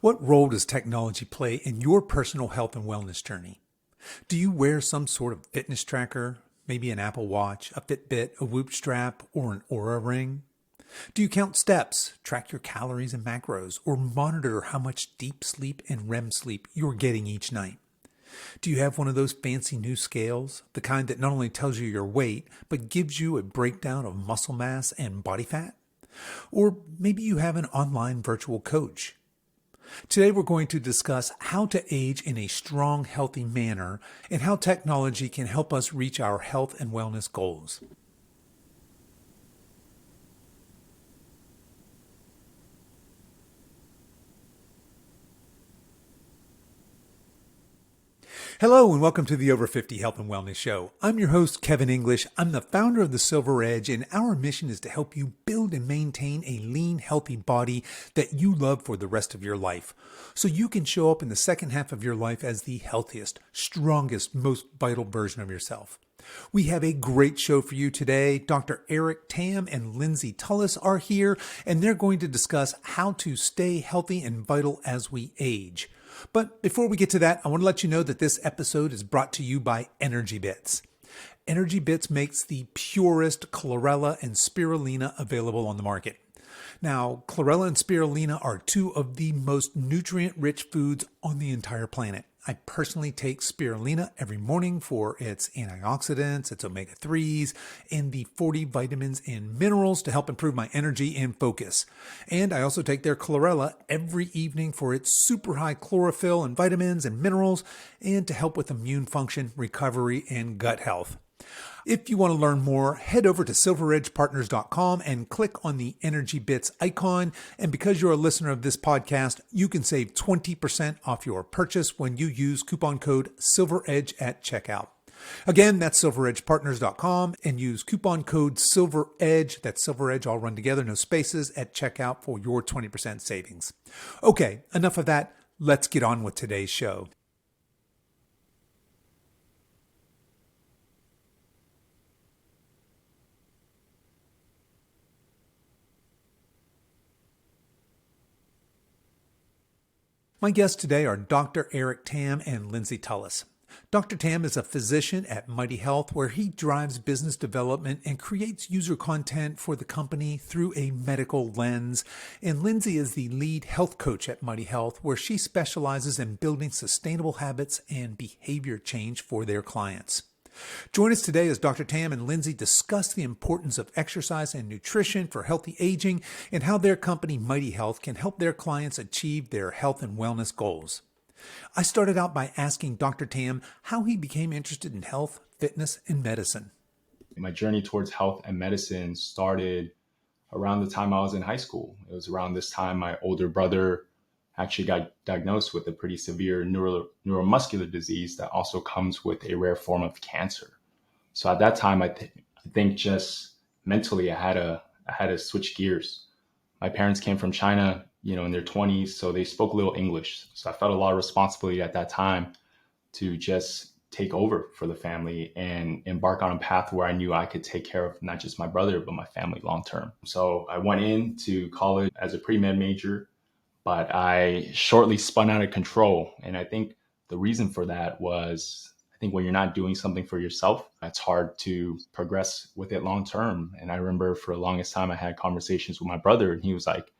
What role does technology play in your personal health and wellness journey? Do you wear some sort of fitness tracker, maybe an Apple Watch, a Fitbit, a Whoop strap, or an Oura ring? Do you count steps, track your calories and macros, or monitor how much deep sleep and REM sleep you're getting each night? Do you have one of those fancy new scales, the kind that not only tells you your weight, but gives you a breakdown of muscle mass and body fat? Or maybe you have an online virtual coach. Today we're going to discuss how to age in a strong, healthy manner and how technology can help us reach our health and wellness goals. Hello and welcome to the Over 50 Health and Wellness Show. I'm your host, Kevin English. I'm the founder of the Silver Edge, and our mission is to help you build and maintain a lean, healthy body that you love for the rest of your life, so you can show up in the second half of your life as the healthiest, strongest, most vital version of yourself. We have a great show for you today. Dr. Tam and Lindsay Tullis are here, and they're going to discuss how to stay healthy and vital as we age. But before we get to that, I want to let you know that this episode is brought to you by Energy Bits. Energy Bits makes the purest chlorella and spirulina available on the market. Now, chlorella and spirulina are two of the most nutrient-rich foods on the entire planet. I personally take spirulina every morning for its antioxidants, its omega-3s, and the 40 vitamins and minerals to help improve my energy and focus. And I also take their chlorella every evening for its super high chlorophyll and vitamins and minerals and to help with immune function, recovery, and gut health. If you want to learn more, head over to silveredgepartners.com and click on the Energy Bits icon. And because you're a listener of this podcast, you can save 20% off your purchase when you use coupon code SILVEREDGE at checkout. Again, that's silveredgepartners.com and use coupon code SILVEREDGE, that's SILVEREDGE all run together, no spaces, at checkout for your 20% savings. Okay, enough of that. Let's get on with today's show. My guests today are Dr. Tam and Lindsay Tullis. Dr. Tam is a physician at Mighty Health, where he drives business development and creates user content for the company through a medical lens. And Lindsay is the lead health coach at Mighty Health, where she specializes in building sustainable habits and behavior change for their clients. Join us today as Dr. Tam and Lindsay discuss the importance of exercise and nutrition for healthy aging and how their company, Mighty Health, can help their clients achieve their health and wellness goals. I started out by asking Dr. Tam how he became interested in health, fitness, and medicine. My journey towards health and medicine started around the time I was in high school. It was around this time my older brother actually got diagnosed with a pretty severe neuromuscular disease that also comes with a rare form of cancer. So at that time, I think just mentally, I had to switch gears. My parents came from China, in their 20s, so they spoke little English. So I felt a lot of responsibility at that time to just take over for the family and embark on a path where I knew I could take care of not just my brother, but my family long term. So I went into college as a pre-med major, but I shortly spun out of control. And I think the reason for that was, I think when you're not doing something for yourself, it's hard to progress with it long term. And I remember for the longest time, I had conversations with my brother, and he was like,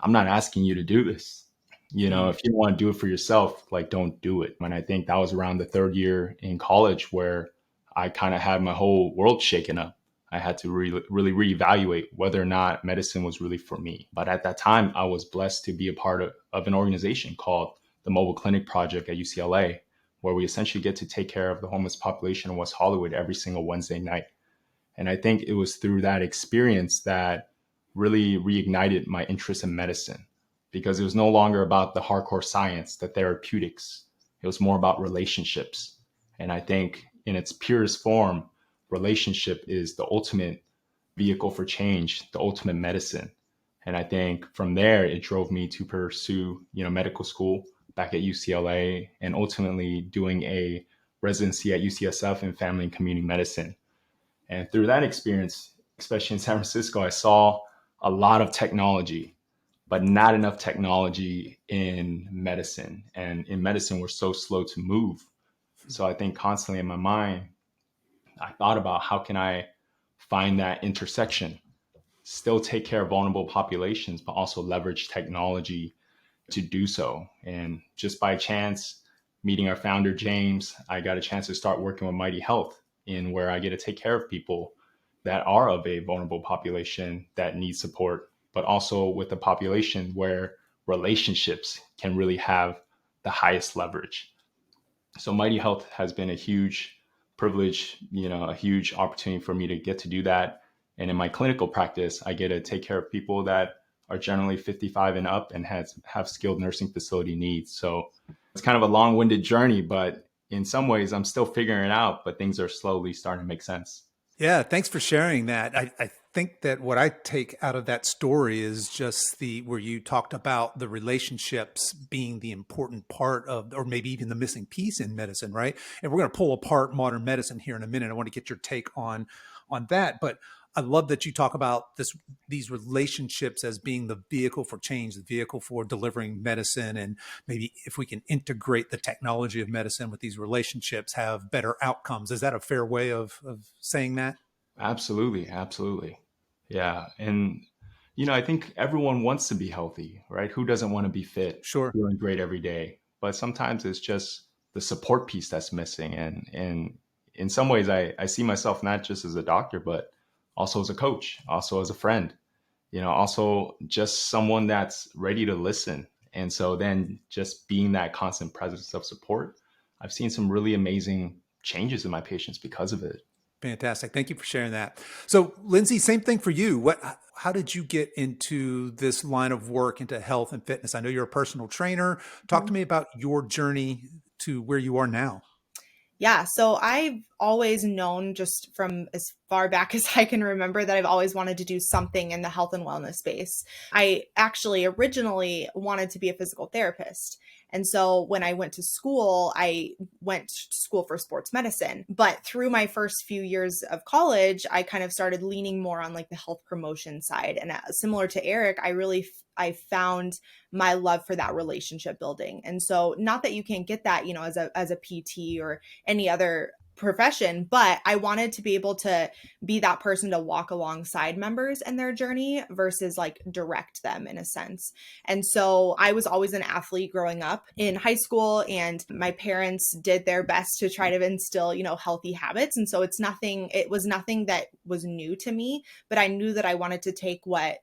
I'm not asking you to do this. If you want to do it for yourself, don't do it. And I think that was around the third year in college where I kind of had my whole world shaken up. I had to really reevaluate whether or not medicine was really for me. But at that time, I was blessed to be a part of an organization called the Mobile Clinic Project at UCLA, where we essentially get to take care of the homeless population in West Hollywood every single Wednesday night. And I think it was through that experience that really reignited my interest in medicine, because it was no longer about the hardcore science, the therapeutics. It was more about relationships. And I think in its purest form, relationship is the ultimate vehicle for change, the ultimate medicine. And I think from there, it drove me to pursue, medical school back at UCLA and ultimately doing a residency at UCSF in family and community medicine. And through that experience, especially in San Francisco, I saw a lot of technology, but not enough technology in medicine. And in medicine, we're so slow to move. So I think constantly in my mind, I thought about how can I find that intersection, still take care of vulnerable populations, but also leverage technology to do so. And just by chance, meeting our founder, James, I got a chance to start working with Mighty Health, in where I get to take care of people that are of a vulnerable population that needs support, but also with a population where relationships can really have the highest leverage. So Mighty Health has been a huge privilege, a huge opportunity for me to get to do that. And in my clinical practice, I get to take care of people that are generally 55 and up and have skilled nursing facility needs. So it's kind of a long-winded journey, but in some ways I'm still figuring it out, but things are slowly starting to make sense. Yeah, thanks for sharing that. I think that what I take out of that story is just where you talked about the relationships being the important part of, or maybe even the missing piece in medicine, right? And we're going to pull apart modern medicine here in a minute. I want to get your take on that, but I love that you talk about these relationships as being the vehicle for change, the vehicle for delivering medicine. And maybe if we can integrate the technology of medicine with these relationships, have better outcomes. Is that a fair way of saying that? Absolutely. Absolutely. Yeah. And, I think everyone wants to be healthy, right? Who doesn't want to be fit, Sure. feeling great every day? But sometimes it's just the support piece that's missing. And in some ways, I see myself not just as a doctor, but also as a coach, also as a friend, also just someone that's ready to listen. And so then just being that constant presence of support, I've seen some really amazing changes in my patients because of it. Fantastic. Thank you for sharing that. So, Lindsay, same thing for you. How did you get into this line of work, into health and fitness? I know you're a personal trainer. Talk to me about your journey to where you are now. Yeah, so I've always known, just from as far back as I can remember, that I've always wanted to do something in the health and wellness space. I actually originally wanted to be a physical therapist. And so when I went to school, I went to school for sports medicine. But through my first few years of college, I kind of started leaning more on like the health promotion side. And similar to Eric, I found my love for that relationship building. And so not that you can't get that, as a PT or any other profession, but I wanted to be able to be that person to walk alongside members in their journey versus like direct them in a sense. And so I was always an athlete growing up in high school, and my parents did their best to try to instill, healthy habits. And so it was nothing that was new to me, but I knew that I wanted to take what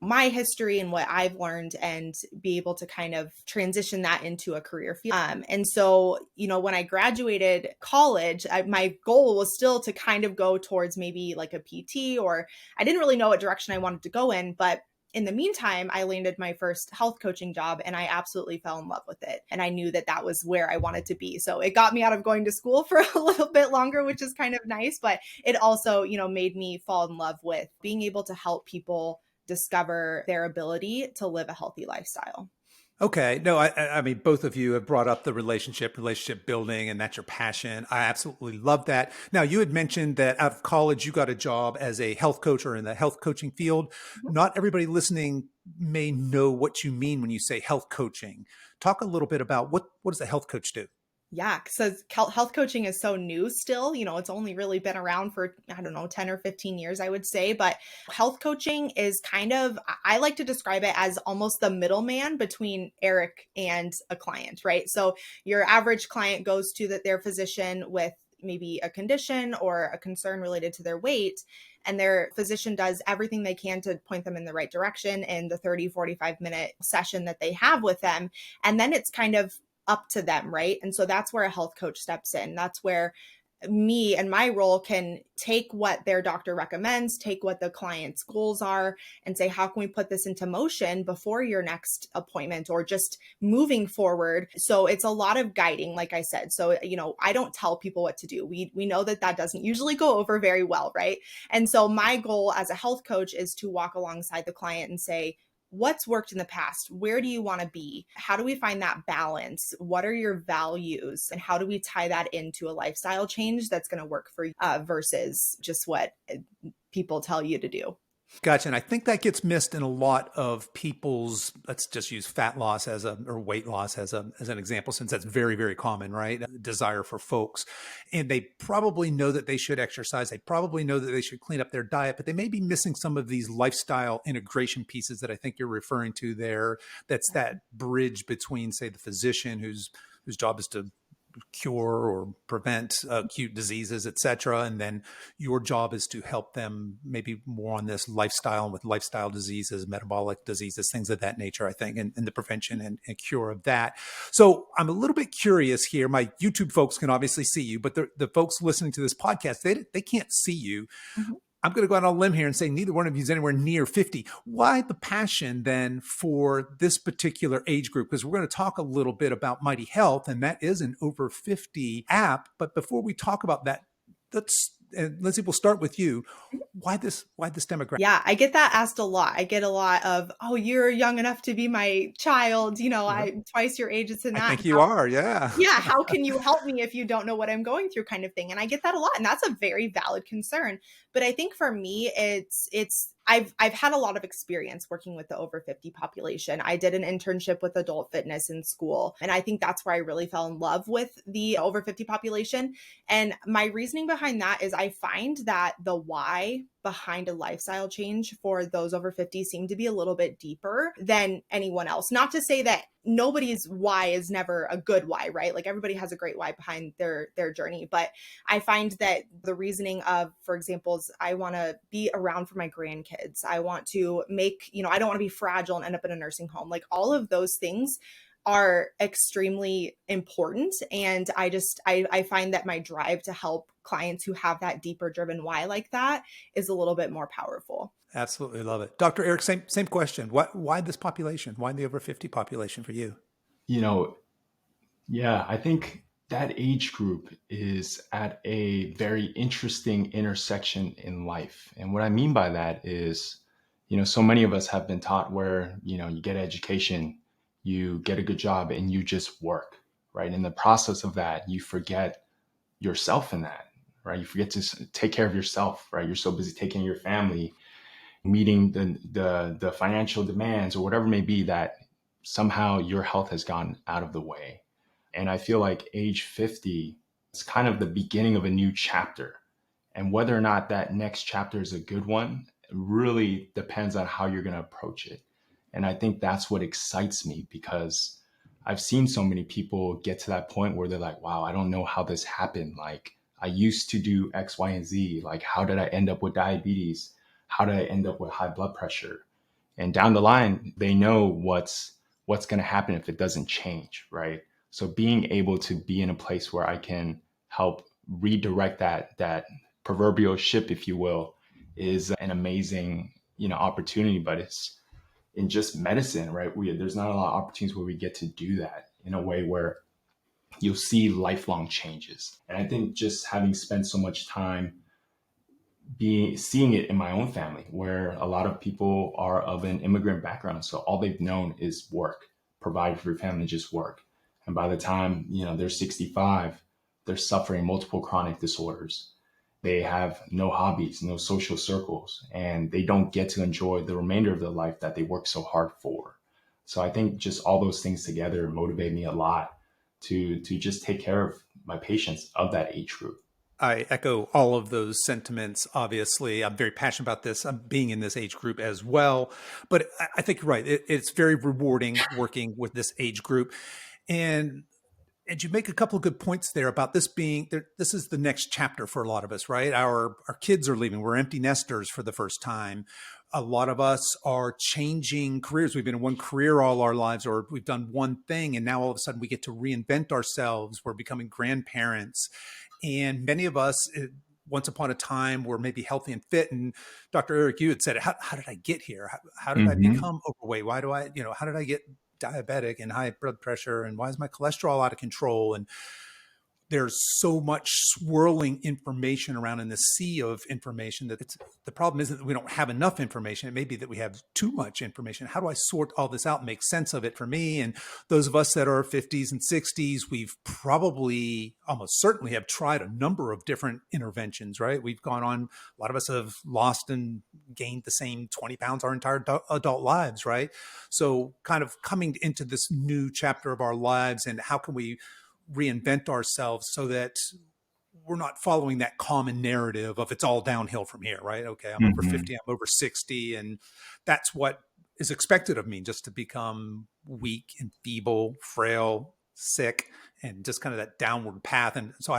my history and what I've learned and be able to kind of transition that into a career field. And so, when I graduated college, my goal was still to kind of go towards maybe like a PT, or I didn't really know what direction I wanted to go in, but in the meantime, I landed my first health coaching job and I absolutely fell in love with it. And I knew that that was where I wanted to be. So it got me out of going to school for a little bit longer, which is kind of nice, but it also, made me fall in love with being able to help people discover their ability to live a healthy lifestyle. Okay. No, I mean, both of you have brought up the relationship building, and that's your passion. I absolutely love that. Now, you had mentioned that out of college, you got a job as a health coach or in the health coaching field. Not everybody listening may know what you mean when you say health coaching. Talk a little bit about what does a health coach do? Yeah, because health coaching is so new still. It's only really been around for, I don't know, 10 or 15 years, I would say. But health coaching is kind of, I like to describe it as almost the middleman between Eric and a client, right? So your average client goes to their physician with maybe a condition or a concern related to their weight, and their physician does everything they can to point them in the right direction in the 30-45 minute session that they have with them. And then it's kind of up to them, right? And so that's where a health coach steps in. That's where me and my role can take what their doctor recommends, take what the client's goals are, and say, how can we put this into motion before your next appointment or just moving forward? So it's a lot of guiding, like I said. So, I don't tell people what to do. We know that doesn't usually go over very well, right? And so my goal as a health coach is to walk alongside the client and say, what's worked in the past? Where do you want to be? How do we find that balance? What are your values? And how do we tie that into a lifestyle change that's going to work for you versus just what people tell you to do? Gotcha. And I think that gets missed in a lot of people's, let's just use fat loss or weight loss as an example, since that's very, very common, right? Desire for folks. And they probably know that they should exercise. They probably know that they should clean up their diet, but they may be missing some of these lifestyle integration pieces that I think you're referring to there. That's that bridge between, say, the physician whose job is to cure or prevent acute diseases, et cetera. And then your job is to help them maybe more on this lifestyle with lifestyle diseases, metabolic diseases, things of that nature, I think, and the prevention and cure of that. So I'm a little bit curious here. My YouTube folks can obviously see you, but the folks listening to this podcast, they can't see you. Mhm. I'm going to go out on a limb here and say neither one of you is anywhere near 50. Why the passion then for this particular age group? Because we're going to talk a little bit about Mighty Health, and that is an over 50 app. But before we talk about that, Lindsay, we'll start with you. Why this demographic? Yeah, I get that asked a lot. I get a lot of, oh, you're young enough to be my child. Yep. I'm twice your age. It's in that. I think you are. Yeah. Yeah. How can you help me if you don't know what I'm going through, kind of thing? And I get that a lot. And that's a very valid concern. But I think for me, I've had a lot of experience working with the over 50 population. I did an internship with adult fitness in school. And I think that's where I really fell in love with the over 50 population. And my reasoning behind that is I find that the why behind a lifestyle change for those over 50 seem to be a little bit deeper than anyone else. Not to say that nobody's why is never a good why, right? Like everybody has a great why behind their journey. But I find that the reasoning of, for example, is I want to be around for my grandkids. I want to make, I don't want to be fragile and end up in a nursing home. Like all of those things are extremely important. And I find that my drive to help clients who have that deeper driven why like that is a little bit more powerful. Absolutely love it. Dr. Eric, same question. Why this population? Why the over 50 population for you? Yeah, I think that age group is at a very interesting intersection in life. And what I mean by that is, so many of us have been taught where, you get education, you get a good job, and you just work, right? In the process of that, you forget yourself in that, right? You forget to take care of yourself, right? You're so busy taking care of your family, meeting the financial demands or whatever it may be, that somehow your health has gone out of the way. And I feel like age 50 is kind of the beginning of a new chapter. And whether or not that next chapter is a good one really depends on how you're going to approach it. And I think that's what excites me, because I've seen so many people get to that point where they're like, wow, I don't know how this happened. Like I used to do X, Y, and Z. Like, how did I end up with diabetes? How did I end up with high blood pressure? And down the line, they know what's going to happen if it doesn't change, right? So being able to be in a place where I can help redirect that proverbial ship, if you will, is an amazing, opportunity. But it's in just medicine, right? There's not a lot of opportunities where we get to do that in a way where you'll see lifelong changes. And I think just having spent so much time seeing it in my own family, where a lot of people are of an immigrant background. So all they've known is work, provide for your family, just work. And by the time, they're 65, they're suffering multiple chronic disorders. They have no hobbies, no social circles, and they don't get to enjoy the remainder of their life that they work so hard for. So I think just all those things together motivate me a lot to just take care of my patients of that age group. I echo all of those sentiments. Obviously, I'm very passionate about this. I'm being in this age group as well. But I think you're right. It's very rewarding working with this age group. And you make a couple of good points there about this being, this is the next chapter for a lot of us, right? Our kids are leaving. We're empty nesters for the first time. A lot of us are changing careers. We've been in one career all our lives, or we've done one thing, and now all of a sudden we get to reinvent ourselves. We're becoming grandparents. And many of us, once upon a time, were maybe healthy and fit. And Dr. Eric, you had said, how did I get here? How did I become overweight? Why do I, how did I get diabetic and high blood pressure? And why is my cholesterol out of control? And there's so much swirling information around in the sea of information that the problem isn't that we don't have enough information. It may be that we have too much information. How do I sort all this out and make sense of it for me? And those of us that are 50s and 60s, we've probably almost certainly have tried a number of different interventions, right? We've gone on, a lot of us have lost and gained the same 20 pounds our entire adult lives, right? So kind of coming into this new chapter of our lives, and how can we reinvent ourselves so that we're not following that common narrative of it's all downhill from here, right? Okay, I'm over 50, I'm over 60, and that's what is expected of me, just to become weak and feeble, frail, sick, and just kind of that downward path. And so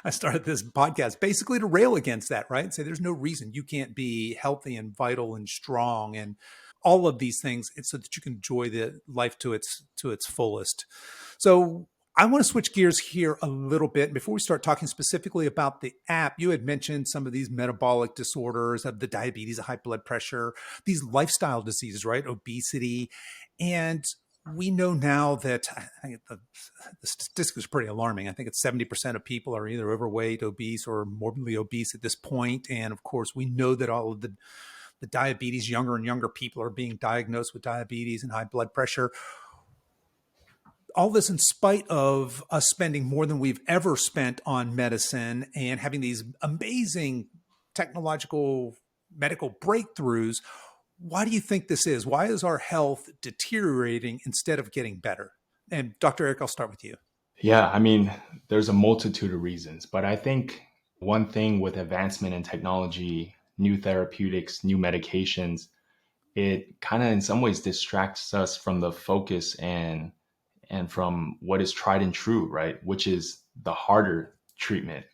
I started this podcast basically to rail against that, right? And say there's no reason you can't be healthy and vital and strong and all of these things, so that you can enjoy the life to its fullest. So I want to switch gears here a little bit. Before we start talking specifically about the app, you had mentioned some of these metabolic disorders, of the diabetes, the high blood pressure, these lifestyle diseases, right? Obesity. And we know now that, I think the statistic is pretty alarming. I think it's 70% of people are either overweight, obese, or morbidly obese at this point. And of course, we know that all of the diabetes, younger and younger people are being diagnosed with diabetes and high blood pressure. All this in spite of us spending more than we've ever spent on medicine and having these amazing technological medical breakthroughs. Why do you think this is? Why is our health deteriorating instead of getting better? And Dr. Eric, I'll start with you. Yeah, I mean, there's a multitude of reasons, but I think one thing with advancement in technology, new therapeutics, new medications, it kind of in some ways distracts us from the focus and from what is tried and true, right? Which is the harder treatment,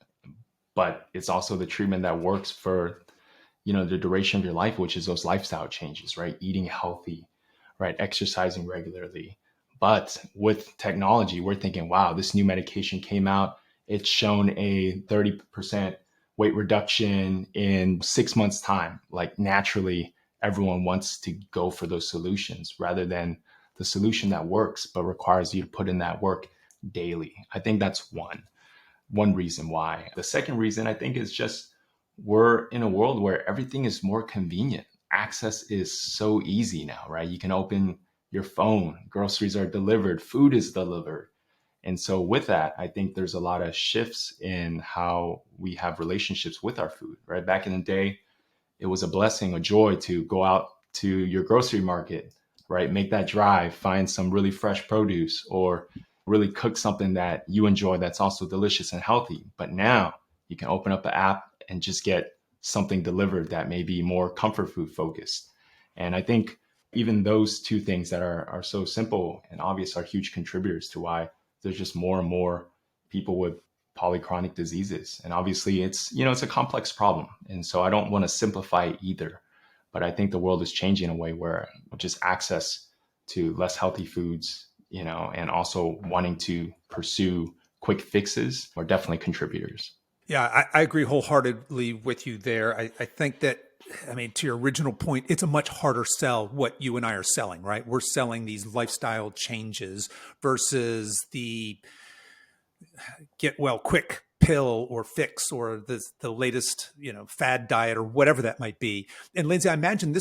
but it's also the treatment that works for, the duration of your life, which is those lifestyle changes, right? Eating healthy, right? Exercising regularly. But with technology, we're thinking, wow, this new medication came out. It's shown a 30% weight reduction in 6 months' time. Like naturally, everyone wants to go for those solutions rather than the solution that works, but requires you to put in that work daily. I think that's one reason why. The second reason I think is just we're in a world where everything is more convenient. Access is so easy now, right? You can open your phone, groceries are delivered, food is delivered. And so with that, I think there's a lot of shifts in how we have relationships with our food, right? Back in the day, it was a blessing, a joy to go out to your grocery market, right? Make that drive, find some really fresh produce, or really cook something that you enjoy that's also delicious and healthy. But now you can open up an app and just get something delivered that may be more comfort food focused. And I think even those two things that are so simple and obvious are huge contributors to why there's just more and more people with polychronic diseases. And obviously it's a complex problem. And so I don't want to simplify it either. But I think the world is changing in a way where just access to less healthy foods, and also wanting to pursue quick fixes are definitely contributors. Yeah, I agree wholeheartedly with you there. I think that, to your original point, it's a much harder sell what you and I are selling, right? We're selling these lifestyle changes versus the get well quick pill or fix or the latest, fad diet or whatever that might be. And Lindsay, I imagine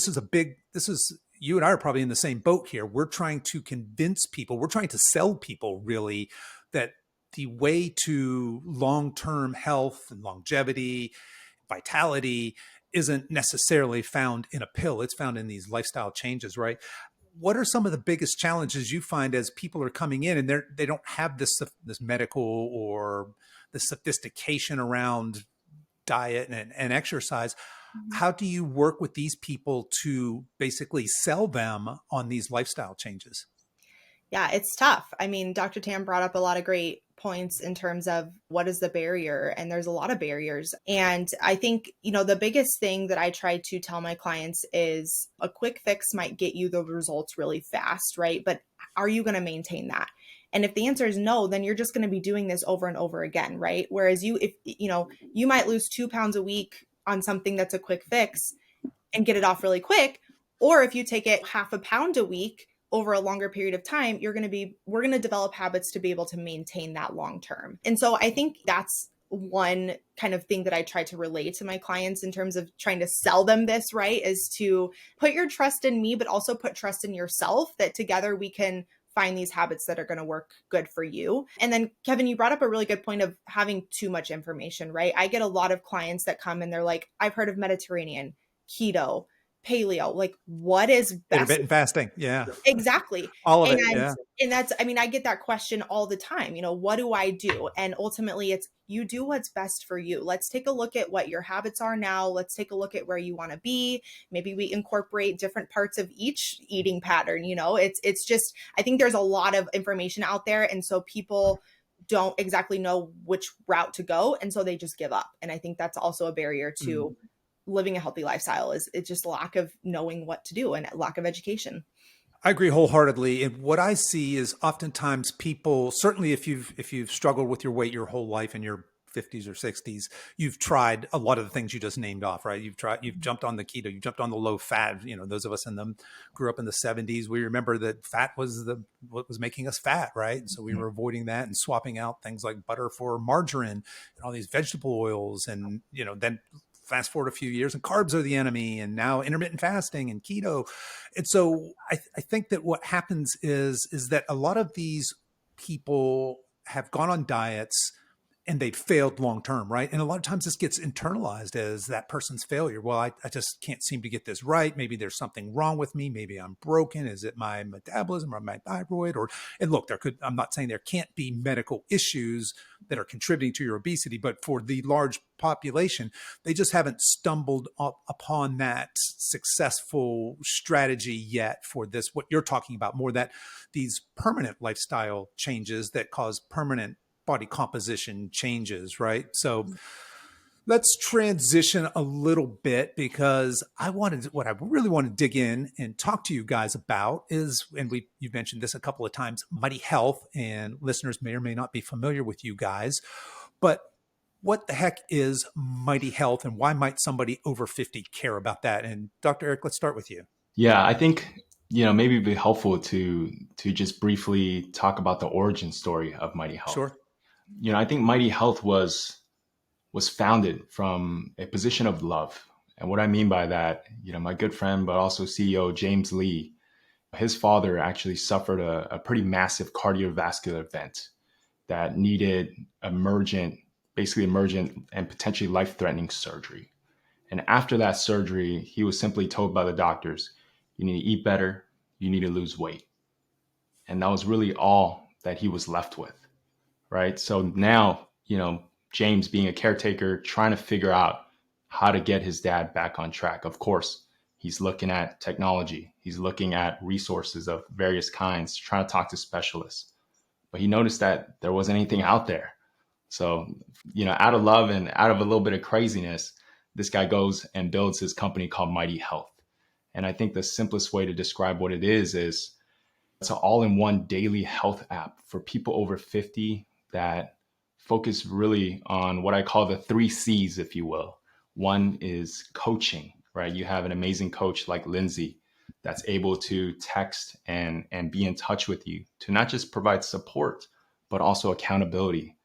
you and I are probably in the same boat here. We're trying to convince people, we're trying to sell people really that the way to long-term health and longevity, vitality isn't necessarily found in a pill. It's found in these lifestyle changes, right? What are some of the biggest challenges you find as people are coming in and they don't have this medical or the sophistication around diet and exercise? How do you work with these people to basically sell them on these lifestyle changes? Yeah, it's tough. Dr. Tam brought up a lot of great points in terms of what is the barrier, and there's a lot of barriers. And I think, the biggest thing that I try to tell my clients is a quick fix might get you the results really fast, right? But are you going to maintain that? And if the answer is no, then you're just going to be doing this over and over again, right? Whereas if you might lose 2 pounds a week on something that's a quick fix and get it off really quick. Or if you take it half a pound a week, over a longer period of time, we're going to develop habits to be able to maintain that long term. And so I think that's one kind of thing that I try to relate to my clients in terms of trying to sell them this, right? Is to put your trust in me, but also put trust in yourself, that together we can find these habits that are going to work good for you. And then Kevin, you brought up a really good point of having too much information, right? I get a lot of clients that come and they're like, I've heard of Mediterranean, keto, paleo, like what is best? Intermittent fasting. Yeah. Exactly. All of And it. Yeah. and that's, I mean, I get that question all the time, what do I do? And ultimately it's, you do what's best for you. Let's take a look at what your habits are now. Let's take a look at where you want to be. Maybe we incorporate different parts of each eating pattern. It's just, I think there's a lot of information out there. And so people don't exactly know which route to go. And so they just give up. And I think that's also a barrier to living a healthy lifestyle, is it's just lack of knowing what to do and lack of education. I agree wholeheartedly. And what I see is oftentimes people, certainly if you've struggled with your weight your whole life in your 50s or 60s, you've tried a lot of the things you just named off, right? You've jumped on the keto, you jumped on the low fat. Those of us grew up in the 70s. We remember that fat was what was making us fat, right? And so we were avoiding that and swapping out things like butter for margarine and all these vegetable oils. And, then fast forward a few years and carbs are the enemy, and now intermittent fasting and keto. And so I think that what happens is that a lot of these people have gone on diets and they've failed long-term, right? And a lot of times this gets internalized as that person's failure. Well, I just can't seem to get this right. Maybe there's something wrong with me. Maybe I'm broken. Is it my metabolism or my thyroid? And look, I'm not saying there can't be medical issues that are contributing to your obesity, but for the large population, they just haven't stumbled upon that successful strategy yet for this, what you're talking about, more that these permanent lifestyle changes that cause permanent body composition changes, right? So let's transition a little bit, because what I really want to dig in and talk to you guys about is, and you've mentioned this a couple of times, Mighty Health, and listeners may or may not be familiar with you guys, but what the heck is Mighty Health, and why might somebody over 50 care about that? And Dr. Eric, let's start with you. Yeah, I think, maybe it'd be helpful to just briefly talk about the origin story of Mighty Health. Sure. I think Mighty Health was founded from a position of love. And what I mean by that, my good friend, but also CEO James Lee, his father actually suffered a pretty massive cardiovascular event that needed emergent and potentially life-threatening surgery. And after that surgery, he was simply told by the doctors, you need to eat better, you need to lose weight. And that was really all that he was left with, right? So now, James, being a caretaker, trying to figure out how to get his dad back on track. Of course, he's looking at technology. He's looking at resources of various kinds, trying to talk to specialists. But he noticed that there wasn't anything out there. So, out of love and out of a little bit of craziness, this guy goes and builds his company called Mighty Health. And I think the simplest way to describe what it is it's an all-in-one daily health app for people over 50 that focus really on what I call the 3 C's, if you will. One is coaching, right? You have an amazing coach like Lindsay that's able to text and be in touch with you to not just provide support, but also accountability.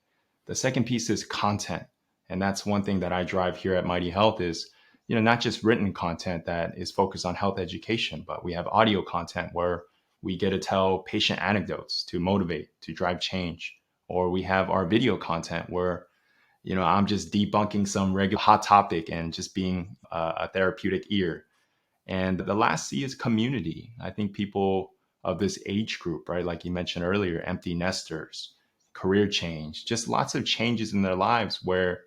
The second piece is content. And that's one thing that I drive here at Mighty Health is, not just written content that is focused on health education, but we have audio content where we get to tell patient anecdotes to motivate, to drive change. Or we have our video content where, I'm just debunking some regular hot topic and just being a therapeutic ear. And the last C is community. I think people of this age group, right? Like you mentioned earlier, empty nesters, career change, just lots of changes in their lives where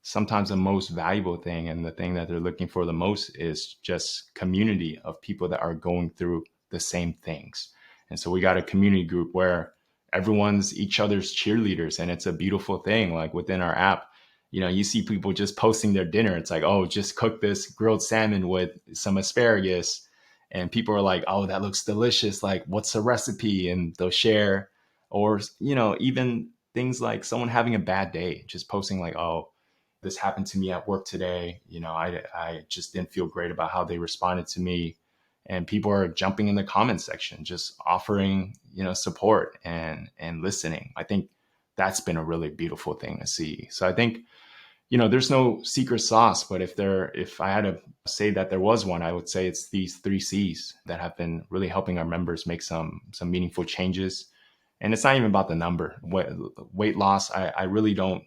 sometimes the most valuable thing and the thing that they're looking for the most is just community of people that are going through the same things. And so we got a community group where everyone's each other's cheerleaders, and it's a beautiful thing. Like within our app, you see people just posting their dinner. It's like, oh, just cook this grilled salmon with some asparagus. And people are like, oh, that looks delicious. Like, what's the recipe? And they'll share. Or, even things like someone having a bad day, just posting like, oh, this happened to me at work today. I just didn't feel great about how they responded to me. and people are jumping in the comments section, just offering, support and listening. I think that's been a really beautiful thing to see. So I think, there's no secret sauce, but if I had to say that there was one, I would say it's these 3 C's that have been really helping our members make some meaningful changes. And it's not even about the number. Weight loss, I really don't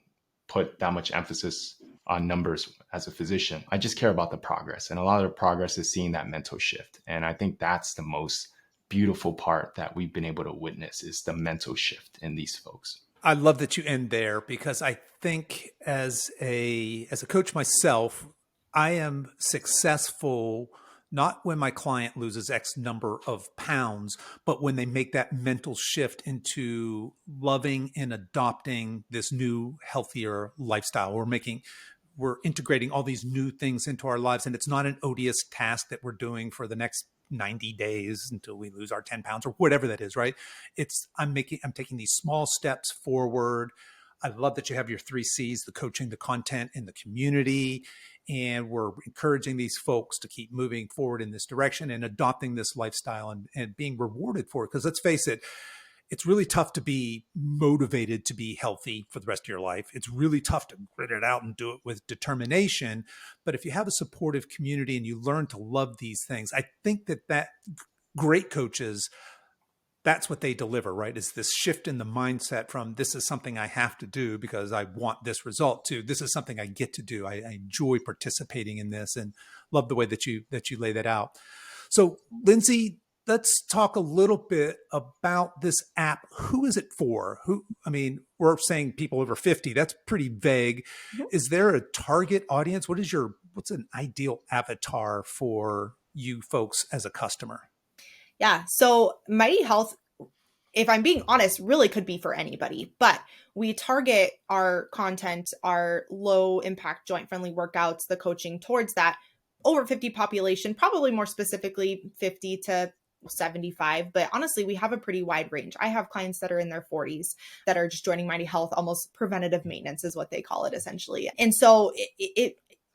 put that much emphasis on numbers as a physician. I just care about the progress. And a lot of the progress is seeing that mental shift. And I think that's the most beautiful part that we've been able to witness, is the mental shift in these folks. I love that you end there, because I think as a coach myself, I am successful not when my client loses X number of pounds, but when they make that mental shift into loving and adopting this new, healthier lifestyle. We're integrating all these new things into our lives, and it's not an odious task that we're doing for the next 90 days until we lose our 10 pounds or whatever that is, right? I'm taking these small steps forward. I love that you have your 3 C's, the coaching, the content, and the community. And we're encouraging these folks to keep moving forward in this direction and adopting this lifestyle and being rewarded for it. Because let's face it, it's really tough to be motivated to be healthy for the rest of your life. It's really tough to grit it out and do it with determination. But if you have a supportive community and you learn to love these things, I think that great coaches, that's what they deliver, right? Is this shift in the mindset from this is something I have to do because I want this result, to this is something I get to do. I enjoy participating in this, and love the way that you lay that out. So Lindsay, let's talk a little bit about this app. Who is it for? We're saying people over 50. That's pretty vague. Mm-hmm. Is there a target audience? What's an ideal avatar for you folks as a customer? Yeah. So Mighty Health, if I'm being honest, really could be for anybody, but we target our content, our low impact joint friendly workouts, the coaching towards that over 50 population, probably more specifically 50 to 75. But honestly, we have a pretty wide range. I have clients that are in their 40s that are just joining Mighty Health, almost preventative maintenance is what they call it essentially. And so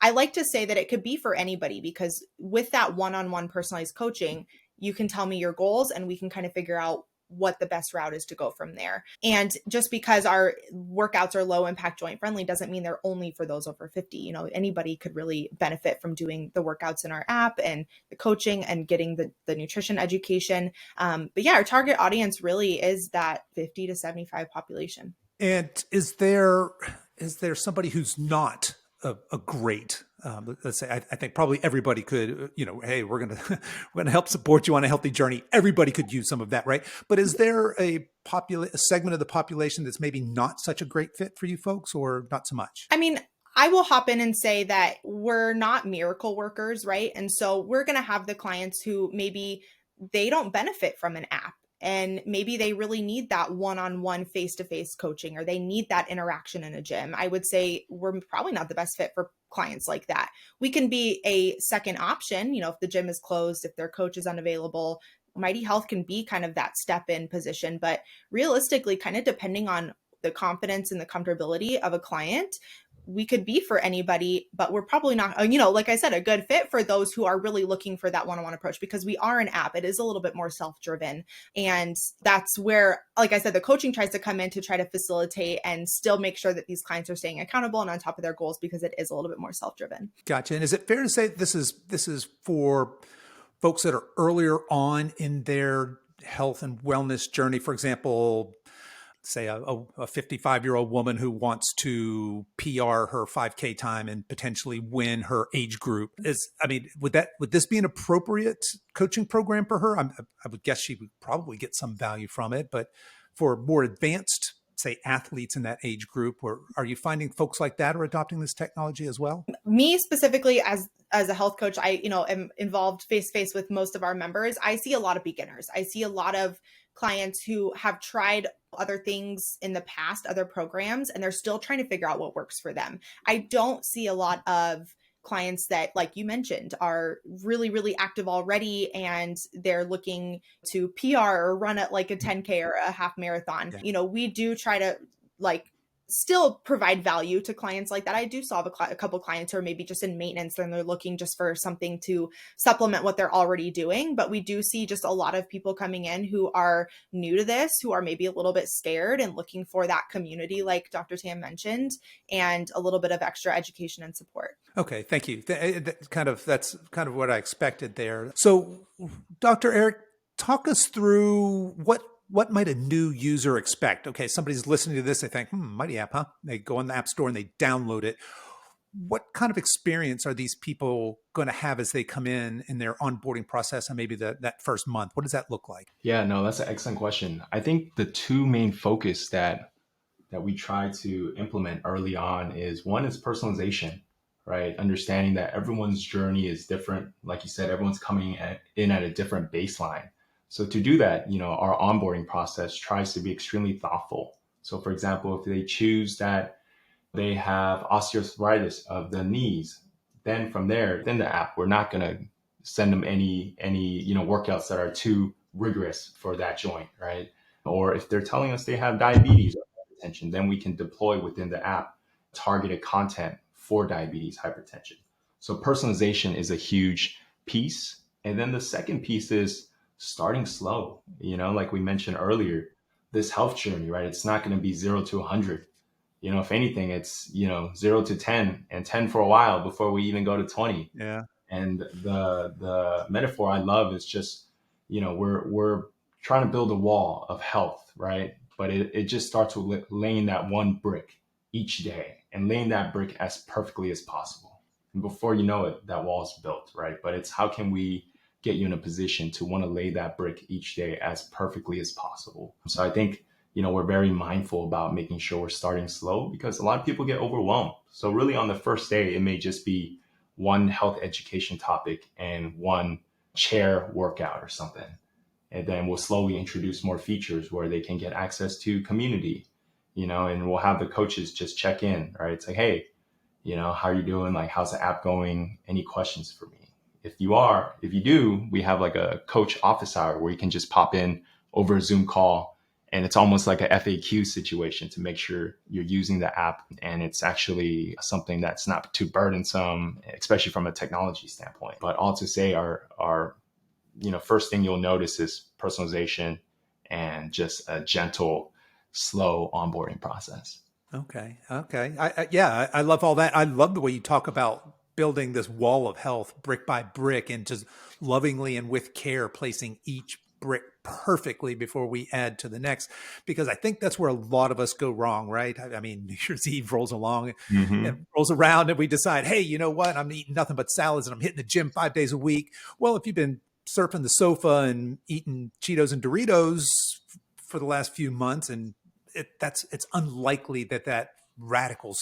I like to say that it could be for anybody, because with that one-on-one personalized coaching, you can tell me your goals and we can kind of figure out what the best route is to go from there. And just because our workouts are low impact joint friendly doesn't mean they're only for those over 50. Anybody could really benefit from doing the workouts in our app and the coaching and getting the nutrition education. But yeah, our target audience really is that 50 to 75 population. And is there somebody who's not a great, let's say, I think probably everybody could, hey, we're going to help support you on a healthy journey. Everybody could use some of that, right? But is there a segment of the population that's maybe not such a great fit for you folks, or not so much? I will hop in and say that we're not miracle workers, right? And so we're going to have the clients who maybe they don't benefit from an app, and maybe they really need that one-on-one face-to-face coaching, or they need that interaction in a gym. I would say we're probably not the best fit for clients like that. We can be a second option, if the gym is closed, if their coach is unavailable. Mighty Health can be kind of that step-in position, but realistically, kind of depending on the confidence and the comfortability of a client, we could be for anybody, but we're probably not, like I said, a good fit for those who are really looking for that one-on-one approach, because we are an app. It is a little bit more self-driven. And that's where, like I said, the coaching tries to come in to try to facilitate and still make sure that these clients are staying accountable and on top of their goals, because it is a little bit more self-driven. Gotcha. And is it fair to say this is for folks that are earlier on in their health and wellness journey? For example, say a 55-year-old woman who wants to PR her 5K time and potentially win her age group. Would this be an appropriate coaching program for her? I would guess she would probably get some value from it, but for more advanced, say, athletes in that age group, or are you finding folks like that are adopting this technology as well? Me specifically, as a health coach, I am involved face-to-face with most of our members. I see a lot of beginners. I see a lot of clients who have tried other things in the past, other programs, and they're still trying to figure out what works for them. I don't see a lot of clients that, like you mentioned, are really, really active already and they're looking to PR or run at like a 10K or a half marathon. Yeah. We do try to still provide value to clients like that. I do solve a couple clients who are maybe just in maintenance and they're looking just for something to supplement what they're already doing. But we do see just a lot of people coming in who are new to this, who are maybe a little bit scared and looking for that community, like Dr. Tam mentioned, and a little bit of extra education and support. Okay, thank you. That's kind of what I expected there. So, Dr. Eric, talk us through what might a new user expect? Okay, somebody's listening to this, they think, mighty app, huh? They go on the App Store and they download it. What kind of experience are these people going to have as they come in their onboarding process and maybe that first month? What does that look like? Yeah, no, that's an excellent question. I think the two main focus that we try to implement early on is, one is personalization, right? Understanding that everyone's journey is different. Like you said, everyone's coming in at a different baseline. So to do that, our onboarding process tries to be extremely thoughtful. So for example, if they choose that they have osteoarthritis of the knees, then from there, within the app, we're not going to send them any workouts that are too rigorous for that joint, right? Or if they're telling us they have diabetes or hypertension, then we can deploy within the app targeted content for diabetes, hypertension. So personalization is a huge piece. And then the second piece is starting slow. Like we mentioned earlier, this health journey, right? It's not going to be 0 to 100. If anything, it's, 0 to 10 and 10 for a while before we even go to 20. Yeah. And the metaphor I love is just, we're trying to build a wall of health, right? But it just starts with laying that one brick each day and laying that brick as perfectly as possible. And before you know it, that wall is built, right? But it's how can we get you in a position to want to lay that brick each day as perfectly as possible. So I think, we're very mindful about making sure we're starting slow, because a lot of people get overwhelmed. So really on the first day, it may just be one health education topic and one chair workout or something. And then we'll slowly introduce more features where they can get access to community, and we'll have the coaches just check in, right? It's like, hey, how are you doing? Like, how's the app going? Any questions for me? If you do, we have like a coach office hour where you can just pop in over a Zoom call. And it's almost like a FAQ situation to make sure you're using the app and it's actually something that's not too burdensome, especially from a technology standpoint. But all to say, our first thing you'll notice is personalization and just a gentle, slow onboarding process. Okay. I love all that. I love the way you talk about building this wall of health brick by brick and just lovingly and with care placing each brick perfectly before we add to the next, because I think that's where a lot of us go wrong, right? I mean, New Year's Eve rolls along and rolls around and we decide, hey, you know what? I'm eating nothing but salads and I'm hitting the gym 5 days a week. Well, if you've been surfing the sofa and eating Cheetos and Doritos for the last few months, and it's unlikely that radical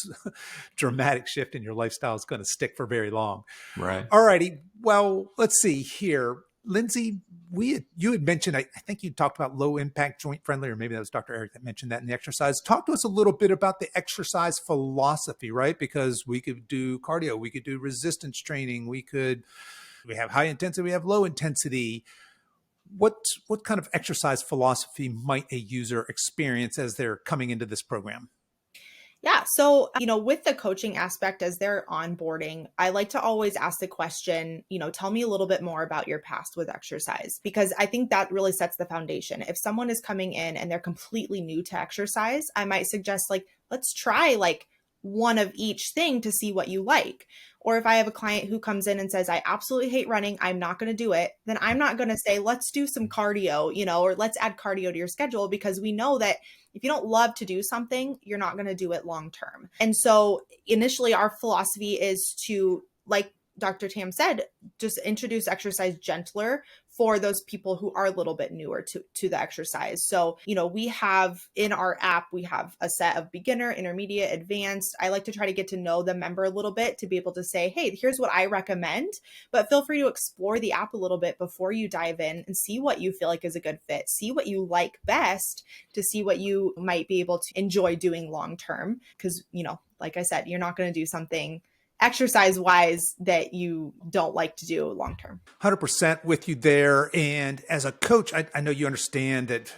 dramatic shift in your lifestyle is going to stick for very long. Right. All righty. Well, let's see here. Lindsay, you had mentioned, I think you talked about low impact, joint friendly, or maybe that was Dr. Eric that mentioned that in the exercise. Talk to us a little bit about the exercise philosophy, right? Because we could do cardio, we could do resistance training, we have high intensity, we have low intensity. What kind of exercise philosophy might a user experience as they're coming into this program? Yeah. So, with the coaching aspect as they're onboarding, I like to always ask the question, tell me a little bit more about your past with exercise, because I think that really sets the foundation. If someone is coming in and they're completely new to exercise, I might suggest let's try one of each thing to see what you like. Or if I have a client who comes in and says, I absolutely hate running, I'm not going to do it, then I'm not going to say, let's do some cardio, or let's add cardio to your schedule, because we know that if you don't love to do something, you're not going to do it long term. And so initially our philosophy is to, like Dr. Tam said, just introduce exercise gentler for those people who are a little bit newer to the exercise. So, we have in our app, we have a set of beginner, intermediate, advanced. I like to try to get to know the member a little bit to be able to say, hey, here's what I recommend, but feel free to explore the app a little bit before you dive in and see what you feel like is a good fit. See what you like best to see what you might be able to enjoy doing long term. Because, like I said, you're not going to do something exercise wise that you don't like to do long term. 100% with you there. And as a coach, I know you understand that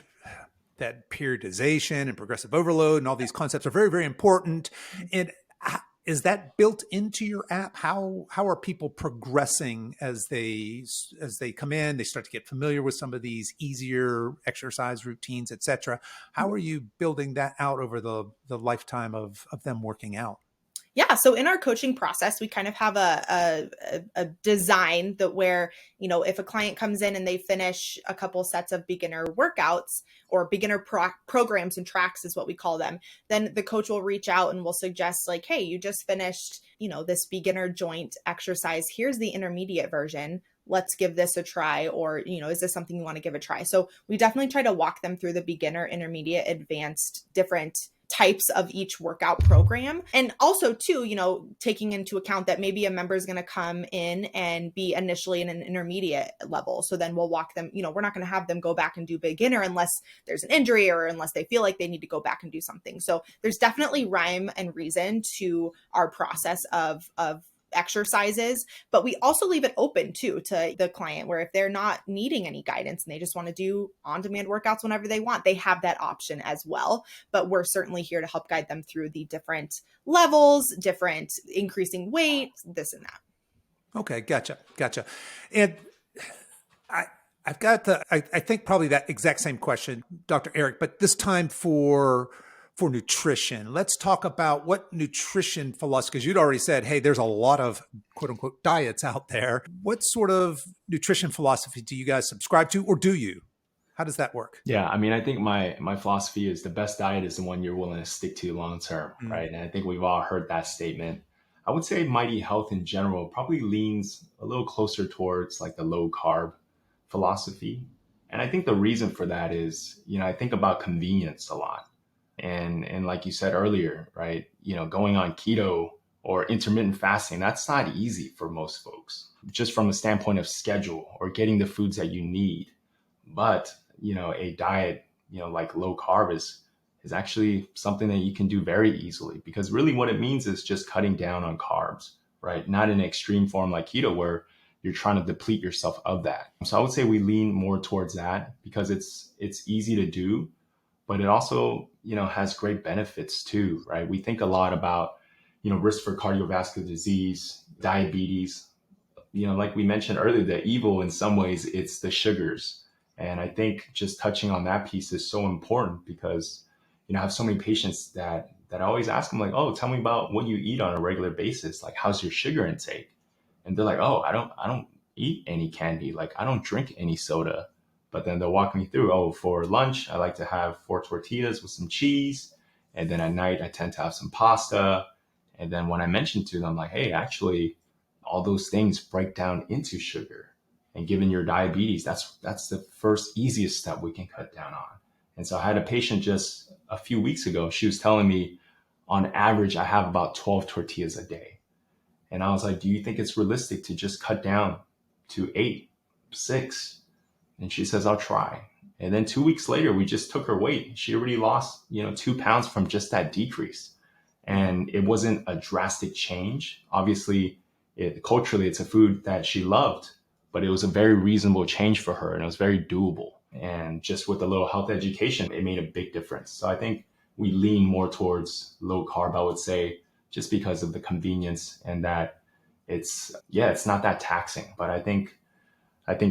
that periodization and progressive overload and all these concepts are very, very important. And is that built into your app? How are people progressing as they come in? They start to get familiar with some of these easier exercise routines, et cetera. How are you building that out over the lifetime of them working out? Yeah. So in our coaching process, we kind of have a design that where, if a client comes in and they finish a couple sets of beginner workouts or beginner programs and tracks is what we call them, then the coach will reach out and will suggest like, hey, you just finished, this beginner joint exercise. Here's the intermediate version. Let's give this a try. Or, is this something you want to give a try? So we definitely try to walk them through the beginner, intermediate, advanced, different types of each workout program. And also too, taking into account that maybe a member is going to come in and be initially in an intermediate level. So then we'll walk them, we're not going to have them go back and do beginner unless there's an injury or unless they feel like they need to go back and do something. So there's definitely rhyme and reason to our process of exercises, but we also leave it open too to the client where if they're not needing any guidance and they just want to do on-demand workouts whenever they want, they have that option as well. But we're certainly here to help guide them through the different levels, different increasing weight, this and that. Okay, gotcha. And I've got I think probably that exact same question, Dr. Eric, but this time for nutrition. Let's talk about what nutrition philosophy, because you'd already said, hey, there's a lot of quote unquote diets out there. What sort of nutrition philosophy do you guys subscribe to, or do you? How does that work? Yeah, I mean, I think my philosophy is the best diet is the one you're willing to stick to long term, right? And I think we've all heard that statement. I would say Mighty Health in general probably leans a little closer towards like the low carb philosophy. And I think the reason for that is, I think about convenience a lot. And like you said earlier, right, going on keto or intermittent fasting, that's not easy for most folks, just from a standpoint of schedule or getting the foods that you need. But, a diet, like low carb is actually something that you can do very easily, because really what it means is just cutting down on carbs, right? Not in an extreme form like keto where you're trying to deplete yourself of that. So I would say we lean more towards that because it's easy to do, but it also, has great benefits too, right? We think a lot about, risk for cardiovascular disease, diabetes, like we mentioned earlier, the evil in some ways, it's the sugars. And I think just touching on that piece is so important because, I have so many patients that I always ask them like, oh, tell me about what you eat on a regular basis. Like, how's your sugar intake? And they're like, oh, I don't eat any candy. Like, I don't drink any soda. But then they'll walk me through, oh, for lunch, I like to have 4 tortillas with some cheese. And then at night, I tend to have some pasta. And then when I mention to them, like, hey, actually, all those things break down into sugar. And given your diabetes, that's the first easiest step we can cut down on. And so I had a patient just a few weeks ago. She was telling me, on average, I have about 12 tortillas a day. And I was like, do you think it's realistic to just cut down to 8, 6? And she says, I'll try. And then 2 weeks later, we just took her weight. She already lost, 2 pounds from just that decrease. And it wasn't a drastic change. Obviously, culturally, it's a food that she loved, but it was a very reasonable change for her and it was very doable. And just with a little health education, it made a big difference. So I think we lean more towards low carb, I would say, just because of the convenience and that it's not that taxing. But I think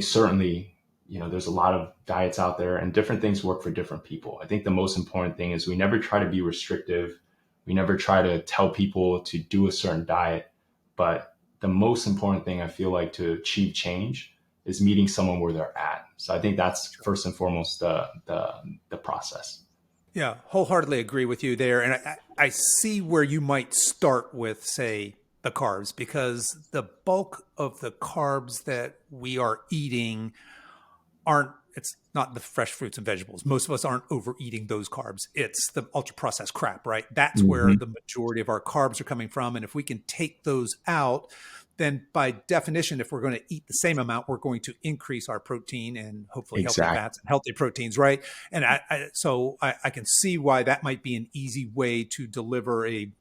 certainly, there's a lot of diets out there and different things work for different people. I think the most important thing is we never try to be restrictive. We never try to tell people to do a certain diet. But the most important thing I feel like to achieve change is meeting someone where they're at. So I think that's first and foremost the process. Yeah, wholeheartedly agree with you there. And I see where you might start with, say, the carbs, because the bulk of the carbs that we are eating it's not the fresh fruits and vegetables. Most of us aren't overeating those carbs. It's the ultra processed crap, right? That's where the majority of our carbs are coming from. And if we can take those out, then by definition, if we're going to eat the same amount, we're going to increase our protein and hopefully healthy fats and healthy proteins, right? And so I can see why that might be an easy way to deliver a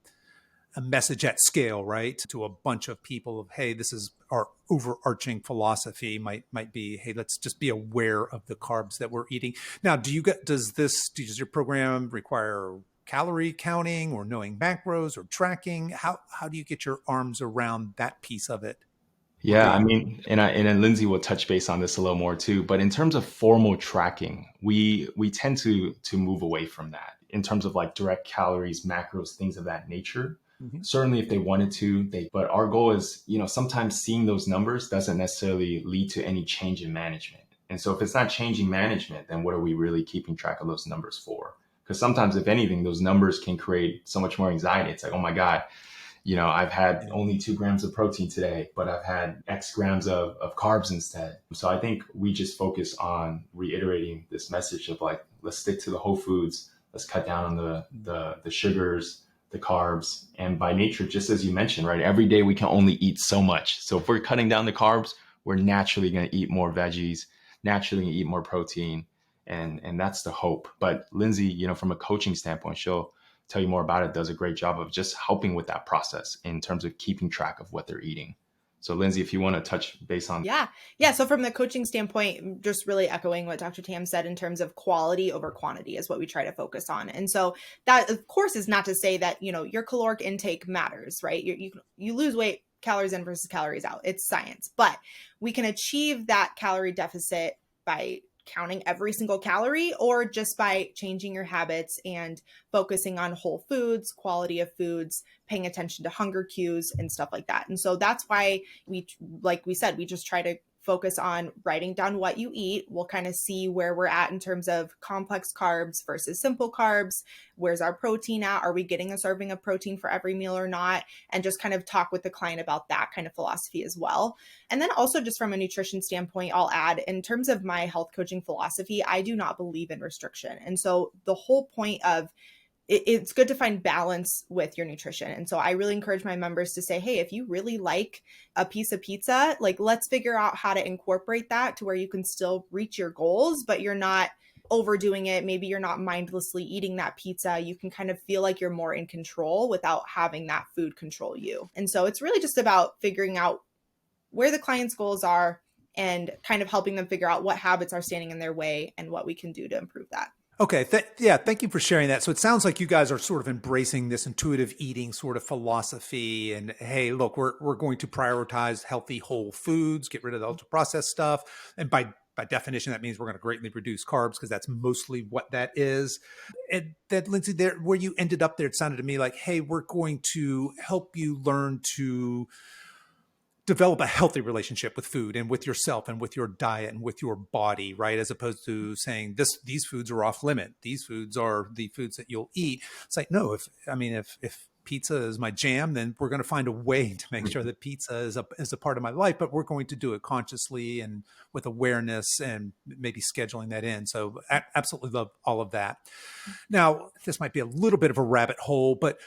a message at scale, right, to a bunch of people of, hey, this is our overarching philosophy might be, hey, let's just be aware of the carbs that we're eating. Now, does your program require calorie counting or knowing macros or tracking? How do you get your arms around that piece of it? What are Yeah, I you? mean, and then Lindsay will touch base on this a little more too. But in terms of formal tracking, we tend to move away from that in terms of like direct calories, macros, things of that nature. Mhm. Certainly, if they wanted to, they. But our goal is, sometimes seeing those numbers doesn't necessarily lead to any change in management. And so, if it's not changing management, then what are we really keeping track of those numbers for? Because sometimes, if anything, those numbers can create so much more anxiety. It's like, oh my God, I've had Yeah. only 2 grams of protein today, but I've had X grams of carbs instead. So I think we just focus on reiterating this message of like, let's stick to the whole foods. Let's cut down on the sugars, the carbs. And by nature, just as you mentioned, right, every day we can only eat so much. So if we're cutting down the carbs, we're naturally going to eat more veggies, naturally going to eat more protein. And that's the hope. But Lindsay, from a coaching standpoint, she'll tell you more about it, does a great job of just helping with that process in terms of keeping track of what they're eating. So Lindsay, if you want to touch base on. Yeah. Yeah. So from the coaching standpoint, just really echoing what Dr. Tam said in terms of quality over quantity is what we try to focus on. And so that, of course, is not to say that, your caloric intake matters, right? You lose weight, calories in versus calories out. It's science. But we can achieve that calorie deficit by counting every single calorie or just by changing your habits and focusing on whole foods, quality of foods, paying attention to hunger cues and stuff like that. And so that's why like we said, we just try to focus on writing down what you eat. We'll kind of see where we're at in terms of complex carbs versus simple carbs. Where's our protein at? Are we getting a serving of protein for every meal or not? And just kind of talk with the client about that kind of philosophy as well. And then also just from a nutrition standpoint, I'll add in terms of my health coaching philosophy, I do not believe in restriction. And so the whole point of it's good to find balance with your nutrition. And so I really encourage my members to say, hey, if you really like a piece of pizza, like let's figure out how to incorporate that to where you can still reach your goals, but you're not overdoing it. Maybe you're not mindlessly eating that pizza. You can kind of feel like you're more in control without having that food control you. And so it's really just about figuring out where the client's goals are and kind of helping them figure out what habits are standing in their way and what we can do to improve that. Okay. Thank you for sharing that. So it sounds like you guys are sort of embracing this intuitive eating sort of philosophy. And hey, look, we're going to prioritize healthy whole foods, get rid of the ultra processed stuff. And by definition, that means we're going to greatly reduce carbs because that's mostly what that is. And that, Lindsay, there where you ended up there, it sounded to me like, hey, we're going to help you learn to develop a healthy relationship with food and with yourself and with your diet and with your body, right? As opposed to saying these foods are off limit. These foods are the foods that you'll eat. It's like, no, if pizza is my jam, then we're going to find a way to make sure that pizza is a part of my life, but we're going to do it consciously and with awareness and maybe scheduling that in. So I absolutely love all of that. Now, this might be a little bit of a rabbit hole, but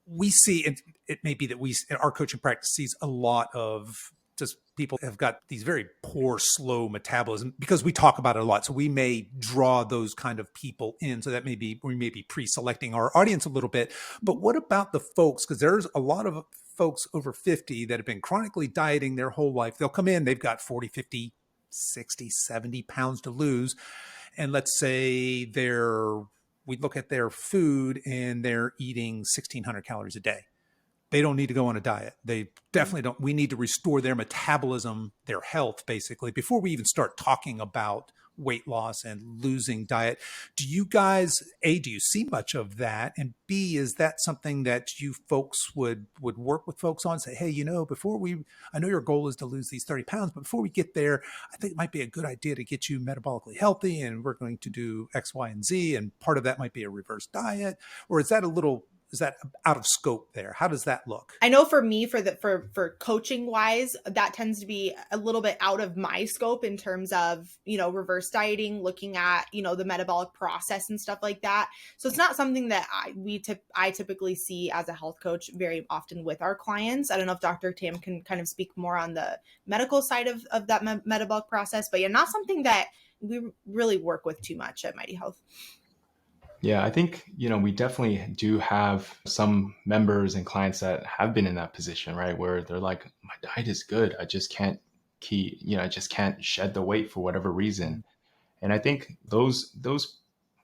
we see it may be that our coaching practice sees a lot of just people have got these very poor, slow metabolism because we talk about it a lot. So we may draw those kind of people in. So we may be pre-selecting our audience a little bit. But what about the folks? Because there's a lot of folks over 50 that have been chronically dieting their whole life. They'll come in, they've got 40, 50, 60, 70 pounds to lose. And let's say we look at their food and they're eating 1,600 calories a day. They don't need to go on a diet. They definitely don't. We need to restore their metabolism, their health, basically, before we even start talking about weight loss and losing diet. Do you guys, A, do you see much of that? And B, is that something that you folks would work with folks on? Say, hey, I know your goal is to lose these 30 pounds, but before we get there, I think it might be a good idea to get you metabolically healthy, and we're going to do X, Y, and Z, and part of that might be a reverse diet. Or is that out of scope there? How does that look? I know for me, for coaching wise, that tends to be a little bit out of my scope in terms of, reverse dieting, looking at, the metabolic process and stuff like that. So it's not something that I typically see as a health coach very often with our clients. I don't know if Dr. Tam can kind of speak more on the medical side of that metabolic process, but yeah, not something that we really work with too much at Mighty Health. Yeah, I think, we definitely do have some members and clients that have been in that position, right? Where they're like, my diet is good. I just can't I just can't shed the weight for whatever reason. And I think those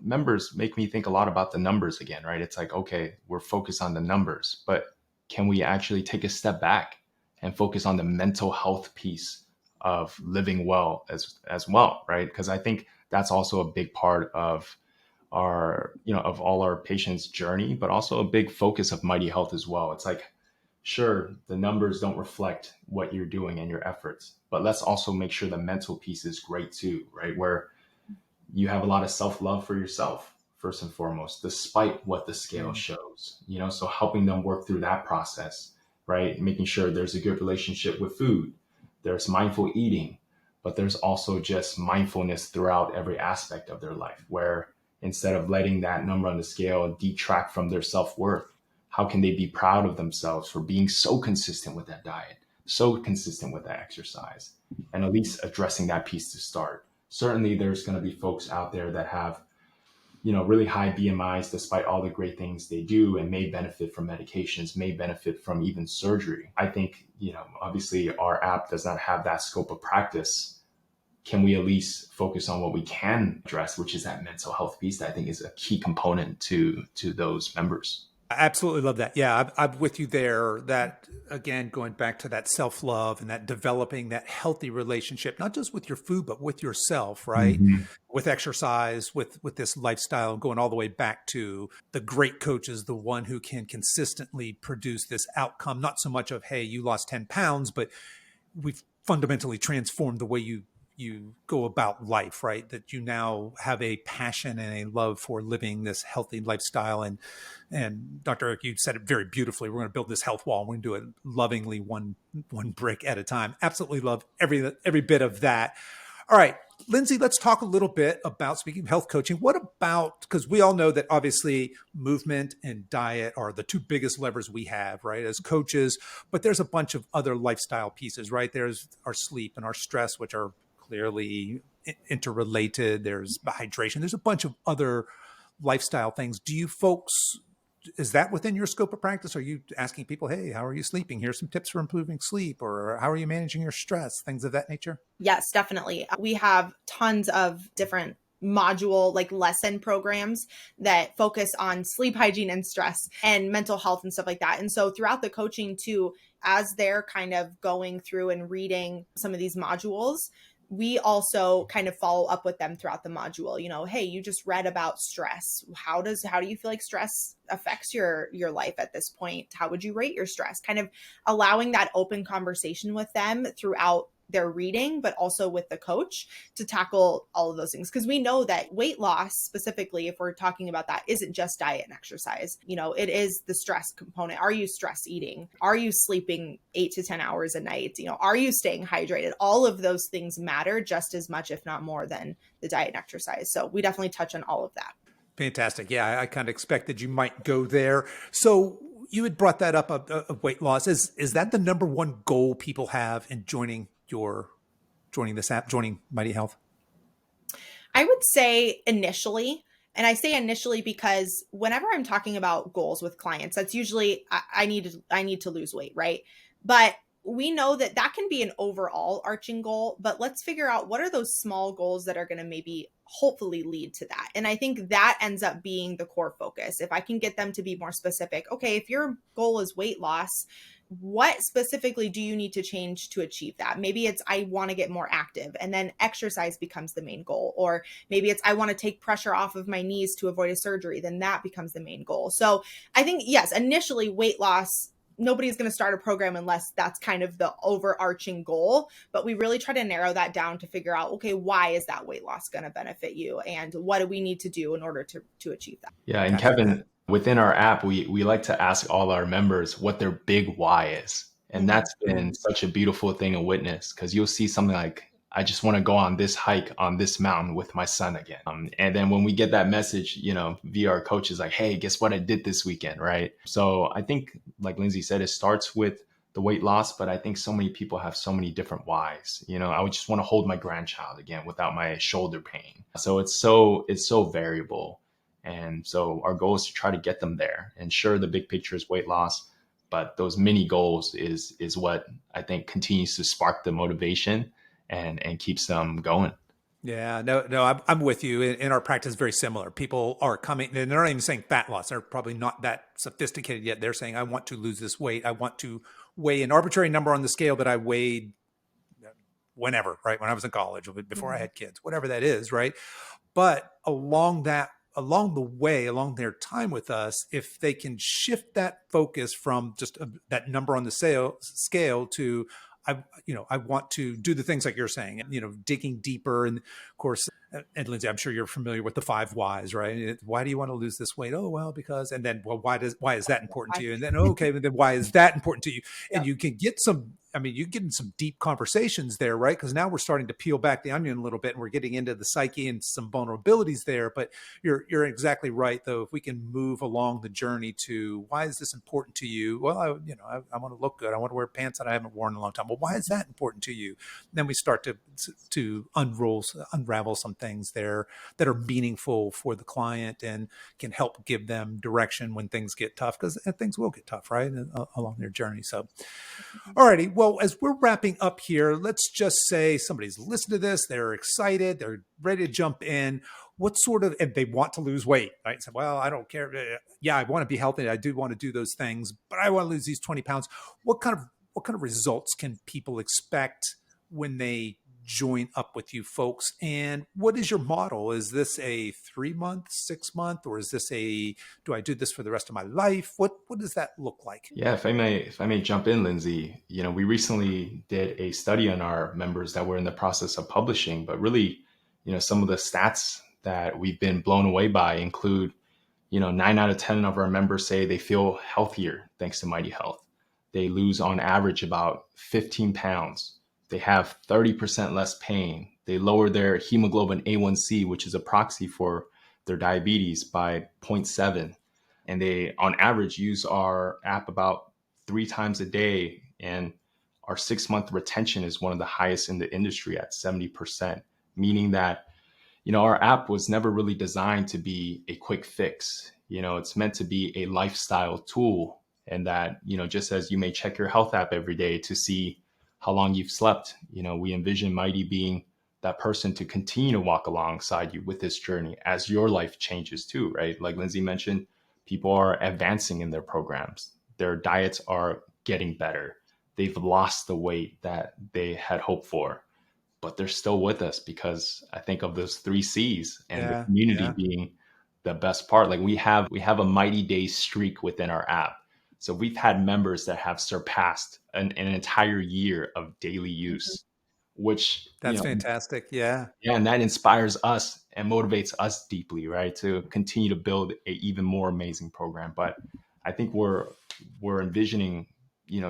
members make me think a lot about the numbers again, right? It's like, okay, we're focused on the numbers, but can we actually take a step back and focus on the mental health piece of living well as well, right? Because I think that's also a big part of of all our patients' journey, but also a big focus of Mighty Health as well. It's like, sure, the numbers don't reflect what you're doing and your efforts, but let's also make sure the mental piece is great too, right? Where you have a lot of self-love for yourself first and foremost, despite what the scale shows, so helping them work through that process, right? Making sure there's a good relationship with food, there's mindful eating, but there's also just mindfulness throughout every aspect of their life, where instead of letting that number on the scale detract from their self-worth, how can they be proud of themselves for being so consistent with that diet, so consistent with that exercise, and at least addressing that piece to start. Certainly there's going to be folks out there that have, really high BMIs despite all the great things they do and may benefit from medications, may benefit from even surgery. I think, obviously our app does not have that scope of practice. Can we at least focus on what we can address, which is that mental health piece that I think is a key component to those members? I absolutely love that. Yeah, I'm with you there. That, again, going back to that self-love and that developing that healthy relationship, not just with your food, but with yourself, right? Mhm. With exercise, with this lifestyle, going all the way back to the great coach is the one who can consistently produce this outcome. Not so much of, hey, you lost 10 pounds, but we've fundamentally transformed the way you go about life, right? That you now have a passion and a love for living this healthy lifestyle. And Dr. Eric, you said it very beautifully. We're going to build this health wall. We're going to do it lovingly, one brick at a time. Absolutely love every bit of that. All right, Lindsay, let's talk a little bit about, speaking of health coaching, what about, because we all know that obviously movement and diet are the two biggest levers we have, right, as coaches, but there's a bunch of other lifestyle pieces, right? There's our sleep and our stress, which are clearly interrelated. There's hydration. There's a bunch of other lifestyle things. Do you folks, is that within your scope of practice? Are you asking people, hey, how are you sleeping? Here's some tips for improving sleep, or how are you managing your stress? Things of that nature? Yes, definitely. We have tons of different module like lesson programs that focus on sleep hygiene and stress and mental health and stuff like that. And so throughout the coaching too, as they're kind of going through and reading some of these modules, we also kind of follow up with them throughout the module. Hey, you just read about stress. How do you feel like stress affects your life at this point? How would you rate your stress? Kind of allowing that open conversation with them throughout their reading, but also with the coach to tackle all of those things. Because we know that weight loss, specifically, if we're talking about that, isn't just diet and exercise. It is the stress component. Are you stress eating? Are you sleeping 8 to 10 hours a night? Are you staying hydrated? All of those things matter just as much, if not more, than the diet and exercise. So we definitely touch on all of that. Fantastic. Yeah, I kind of expected you might go there. So you had brought that up of weight loss. Is that the number one goal people have in joining this app, joining Mighty Health? I would say initially, and I say initially because whenever I'm talking about goals with clients, that's usually I need to lose weight, right? But we know that can be an overall arching goal, but let's figure out what are those small goals that are going to maybe hopefully lead to that. And I think that ends up being the core focus. If I can get them to be more specific, okay, if your goal is weight loss, what specifically do you need to change to achieve that? Maybe it's, I want to get more active, and then exercise becomes the main goal. Or maybe it's, I want to take pressure off of my knees to avoid a surgery. Then that becomes the main goal. So I think, yes, initially weight loss, nobody's going to start a program unless that's kind of the overarching goal. But we really try to narrow that down to figure out, okay, why is that weight loss going to benefit you? And what do we need to do in order to achieve that? Yeah. And Kevin, within our app, we like to ask all our members what their big why is. And that's been such a beautiful thing to witness, because you'll see something like, I just want to go on this hike on this mountain with my son again. And then when we get that message, via our coaches, like, hey, guess what I did this weekend, right? So I think, like Lindsay said, it starts with the weight loss, but I think so many people have so many different whys. I would just want to hold my grandchild again without my shoulder pain. So it's so variable. And so our goal is to try to get them there. And sure, the big picture is weight loss, but those mini goals is what I think continues to spark the motivation and keeps them going. Yeah, no, I'm with you. In our practice, very similar. People are coming, and they're not even saying fat loss. They're probably not that sophisticated yet. They're saying, I want to lose this weight. I want to weigh an arbitrary number on the scale that I weighed whenever, right? When I was in college, before I had kids, whatever that is, right? But along the way, along their time with us, if they can shift that focus from just that number on the scale to, I want to do the things like you're saying, digging deeper. And of course, and Lindsay, I'm sure you're familiar with the 5 whys, right? Why do you want to lose this weight? Oh, well, because, and then, well, why is that important to you? And then, okay, but then why is that important to you? And you can get you get in some deep conversations there, right? Because now we're starting to peel back the onion a little bit and we're getting into the psyche and some vulnerabilities there. But you're exactly right, though. If we can move along the journey to why is this important to you? Well, I want to look good. I want to wear pants that I haven't worn in a long time. Well, why is that important to you? And then we start to unravel some things there that are meaningful for the client and can help give them direction when things get tough, because things will get tough, right, along their journey. So, all righty. Well, as we're wrapping up here, let's just say somebody's listened to this, they're excited, they're ready to jump in. What sort of, and they want to lose weight, right? So, well, I don't care. Yeah, I want to be healthy. I do want to do those things, but I want to lose these 20 pounds. What kind of results can people expect when they join up with you folks? And what is your model? Is this a 3-month, 6-month, or is this do I do this for the rest of my life? What does that look like? Yeah, if I may jump in, Lindsay, we recently did a study on our members that we're in the process of publishing, but really, some of the stats that we've been blown away by include, 9 out of 10 of our members say they feel healthier thanks to Mighty Health. They lose on average about 15 pounds. They have 30% less pain. They lower their hemoglobin A1C, which is a proxy for their diabetes, by 0.7. And they, on average, use our app about 3 times a day. And our 6-month retention is one of the highest in the industry at 70%, meaning that, our app was never really designed to be a quick fix. It's meant to be a lifestyle tool. And that, just as you may check your health app every day to see how long you've slept, we envision Mighty being that person to continue to walk alongside you with this journey as your life changes too, right? Like Lindsay mentioned, people are advancing in their programs. Their diets are getting better. They've lost the weight that they had hoped for, but they're still with us because I think of those 3 C's and the community being the best part. Like we have a Mighty Day streak within our app. So we've had members that have surpassed an entire year of daily use, which that's fantastic. Yeah. Yeah. And that inspires us and motivates us deeply, right? To continue to build a even more amazing program. But I think we're envisioning,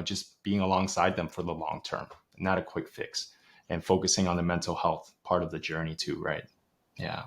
just being alongside them for the long term, not a quick fix, and focusing on the mental health part of the journey too, right? Yeah.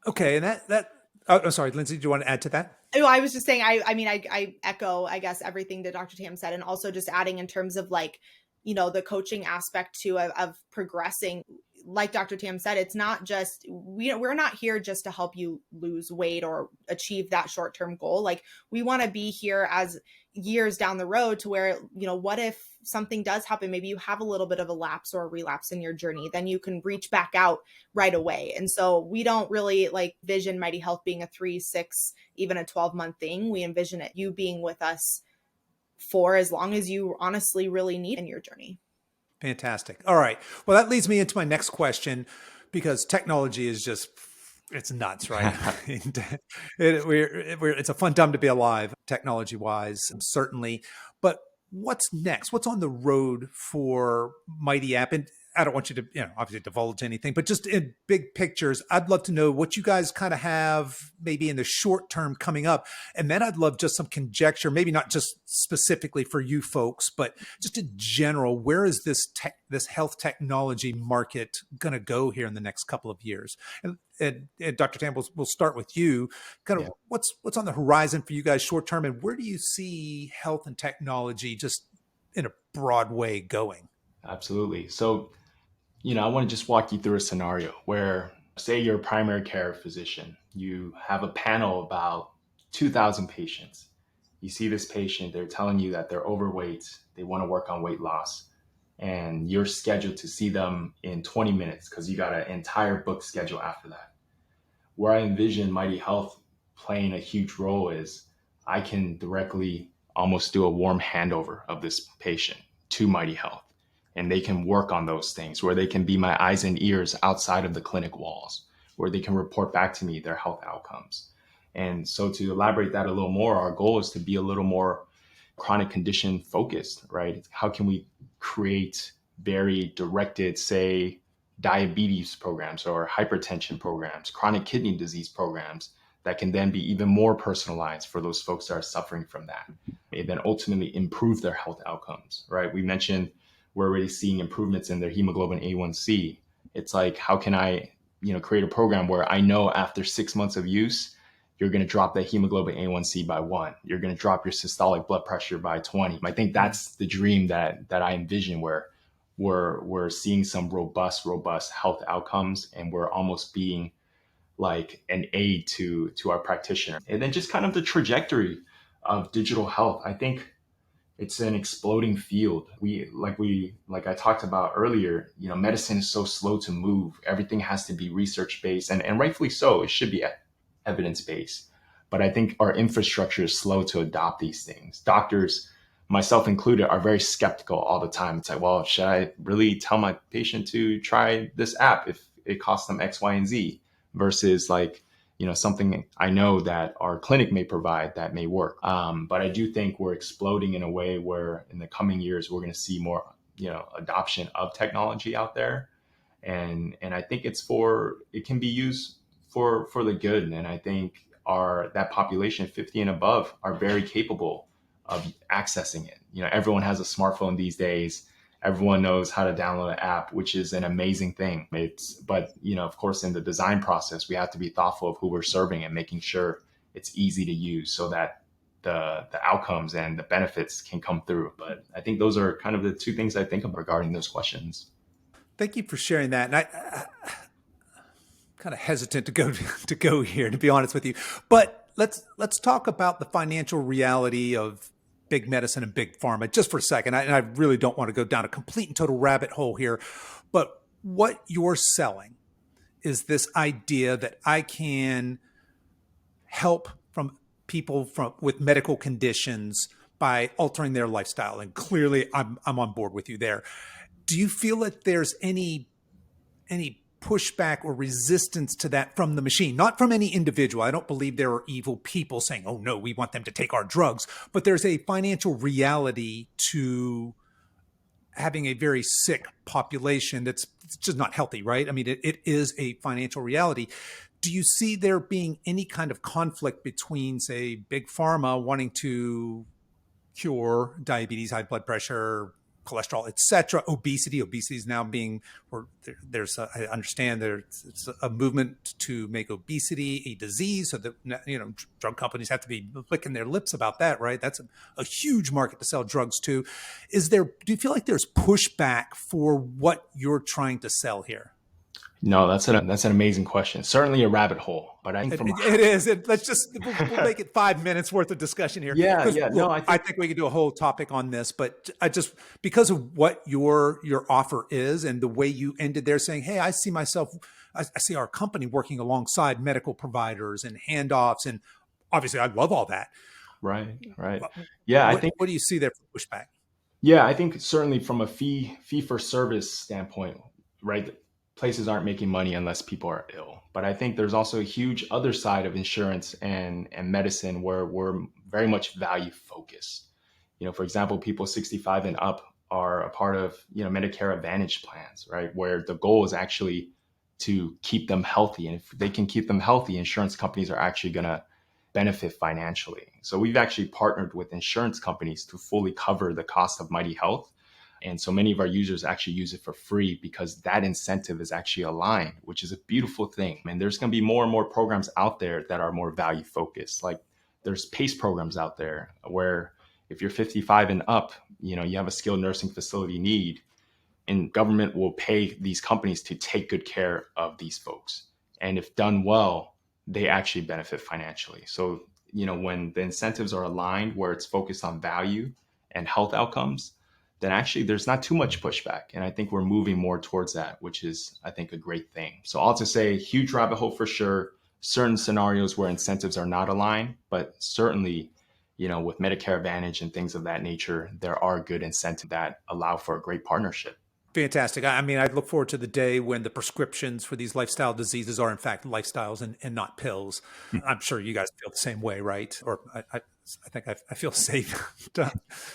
Okay. And I'm sorry, Lindsay, do you want to add to that? No, I was just saying, I echo, I guess, everything that Dr. Tam said, and also just adding in terms of like, the coaching aspect too of progressing. Like Dr. Tam said, it's not just, we're not here just to help you lose weight or achieve that short-term goal. Like we want to be here as years down the road to where, what if something does happen? Maybe you have a little bit of a lapse or a relapse in your journey, then you can reach back out right away. And so we don't really vision Mighty Health being a 3, 6, even a 12-month thing. We envision it, you being with us for as long as you honestly really need in your journey. Fantastic. All right. Well, that leads me into my next question, because technology is just, it's nuts, right? It's a fun time to be alive, technology wise, certainly. But what's next? What's on the road for Mighty App? And I don't want you to, obviously divulge anything, but just in big pictures, I'd love to know what you guys kind of have maybe in the short term coming up. And then I'd love just some conjecture, maybe not just specifically for you folks, but just in general, where is this health technology market going to go here in the next couple of years? And Dr. Tam, we'll start with you. Kind of what's on the horizon for you guys short term, and where do you see health and technology just in a broad way going? Absolutely. So, I want to just walk you through a scenario where Say you're a primary care physician. You have a panel of about 2,000 patients. You see this patient, they're telling you that they're overweight, they want to work on weight loss, and you're scheduled to see them in 20 minutes because you got an entire book schedule after that. Where I envision Mighty Health playing a huge role is I can directly almost do a warm handover of this patient to Mighty Health. And they can work on those things where they can be my eyes and ears outside of the clinic walls, where they can report back to me their health outcomes. And so to elaborate that a little more, our goal is to be a little more chronic condition focused, right? How can we create very directed, say, diabetes programs or hypertension programs, chronic kidney disease programs that can then be even more personalized for those folks that are suffering from that, and then ultimately improve their health outcomes, right? We mentioned we're already seeing improvements in their hemoglobin A1C. It's like, how can I, create a program where I know after 6 months of use, you're going to drop that hemoglobin A1C by 1. You're going to drop your systolic blood pressure by 20. I think that's the dream that I envision, where we're seeing some robust health outcomes, and we're almost being like an aid to our practitioner. And then just kind of the trajectory of digital health. I think it's an exploding field. Like I talked about earlier, medicine is so slow to move. Everything has to be research based, and rightfully so. It should be evidence based. But I think our infrastructure is slow to adopt these things. Doctors, myself included, are very skeptical all the time. It's like, well, should I really tell my patient to try this app if it costs them X, Y, and Z, versus like, something I know that our clinic may provide that may work. But I do think we're exploding in a way where in the coming years, we're going to see more, adoption of technology out there. And I think it can be used for the good. And I think that population 50 and above are very capable of accessing it. Everyone has a smartphone these days. Everyone knows how to download an app, which is an amazing thing. But of course, in the design process, we have to be thoughtful of who we're serving and making sure it's easy to use so that the outcomes and the benefits can come through. But I think those are kind of the two things I think of regarding those questions. Thank you for sharing that. And I kind of hesitant to go here, to be honest with you. But let's talk about the financial reality of big medicine and big pharma just for a second. And I really don't want to go down a complete and total rabbit hole here. But what you're selling is this idea that I can help from people with medical conditions by altering their lifestyle. And clearly I'm on board with you there. Do you feel that there's any pushback or resistance to that from the machine? Not from any individual. I don't believe there are evil people saying, oh no, we want them to take our drugs, but there's a financial reality to having a very sick population that's just not healthy, right? I mean, it is a financial reality. Do you see there being any kind of conflict between, say, big pharma wanting to cure diabetes, high blood pressure, cholesterol, etc., obesity? Obesity is now being, or I understand it's a movement to make obesity a disease, so that drug companies have to be licking their lips about that, right? That's a huge market to sell drugs to. Do you feel like there's pushback for what you're trying to sell here? No, that's an amazing question. Certainly a rabbit hole, but I think it is. We'll make it 5 minutes worth of discussion here. Yeah. Look, No, I think we could do a whole topic on this, but because of what your offer is and the way you ended there saying, hey, I see our company working alongside medical providers and handoffs. And obviously I love all that. Right. Yeah. What do you see there for pushback? Yeah, I think certainly from a fee for service standpoint, right? Places aren't making money unless people are ill. But I think there's also a huge other side of insurance and medicine where we're very much value focused. For example, people 65 and up are a part of, Medicare Advantage plans, right? Where the goal is actually to keep them healthy. And if they can keep them healthy, insurance companies are actually going to benefit financially. So we've actually partnered with insurance companies to fully cover the cost of Mighty Health. And so many of our users actually use it for free because that incentive is actually aligned, which is a beautiful thing. And there's going to be more and more programs out there that are more value focused. Like there's PACE programs out there where if you're 55 and up, you have a skilled nursing facility need, and government will pay these companies to take good care of these folks. And if done well, they actually benefit financially. So, when the incentives are aligned where it's focused on value and health outcomes, then actually there's not too much pushback. And I think we're moving more towards that, which is, I think, a great thing. So all to say, huge rabbit hole for sure. Certain scenarios where incentives are not aligned, but certainly, with Medicare Advantage and things of that nature, there are good incentives that allow for a great partnership. Fantastic. I mean, I look forward to the day when the prescriptions for these lifestyle diseases are in fact lifestyles and not pills. I'm sure you guys feel the same way, right? Or I think I feel safe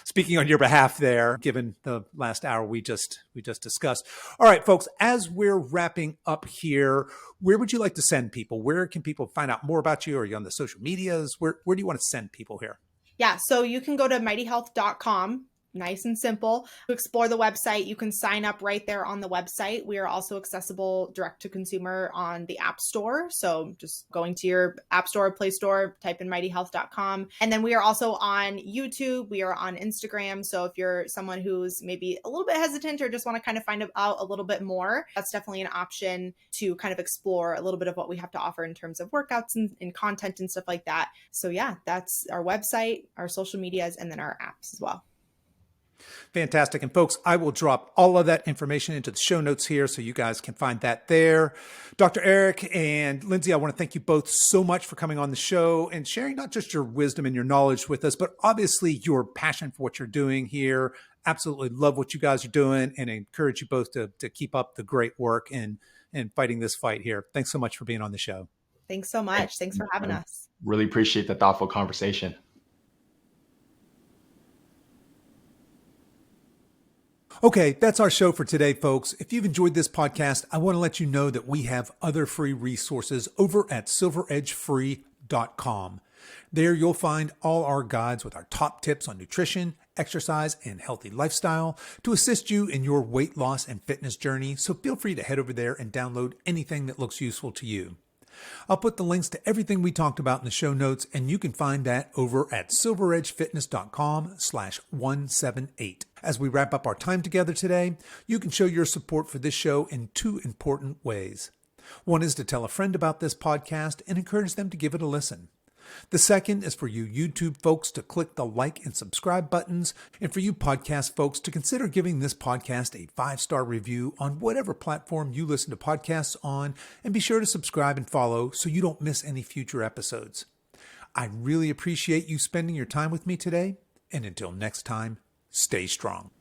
speaking on your behalf there, given the last hour we just discussed. All right, folks, as we're wrapping up here, where would you like to send people? Where can people find out more about you? Are you on the social medias? Where do you want to send people here? Yeah, so you can go to mightyhealth.com. Nice and simple to explore the website. You can sign up right there on the website. We are also accessible direct to consumer on the App Store. So just going to your App Store, Play Store, type in mightyhealth.com. And then we are also on YouTube. We are on Instagram. So if you're someone who's maybe a little bit hesitant or just want to kind of find out a little bit more, that's definitely an option to kind of explore a little bit of what we have to offer in terms of workouts and content and stuff like that. So yeah, that's our website, our social medias, and then our apps as well. Fantastic. And folks, I will drop all of that information into the show notes here so you guys can find that there. Dr. Eric and Lindsay, I want to thank you both so much for coming on the show and sharing not just your wisdom and your knowledge with us, but obviously your passion for what you're doing here. Absolutely love what you guys are doing and encourage you both to keep up the great work and fighting this fight here. Thanks so much for being on the show. Thanks so much. Thanks for having us. Really appreciate the thoughtful conversation. Okay, that's our show for today, folks. If you've enjoyed this podcast, I want to let you know that we have other free resources over at silveredgefree.com. There you'll find all our guides with our top tips on nutrition, exercise, and healthy lifestyle to assist you in your weight loss and fitness journey. So feel free to head over there and download anything that looks useful to you. I'll put the links to everything we talked about in the show notes, and you can find that over at silveredgefitness.com/178. As we wrap up our time together today, you can show your support for this show in two important ways. One is to tell a friend about this podcast and encourage them to give it a listen. The second is for you YouTube folks to click the like and subscribe buttons, and for you podcast folks to consider giving this podcast a 5-star review on whatever platform you listen to podcasts on, and be sure to subscribe and follow so you don't miss any future episodes. I really appreciate you spending your time with me today, and until next time, stay strong.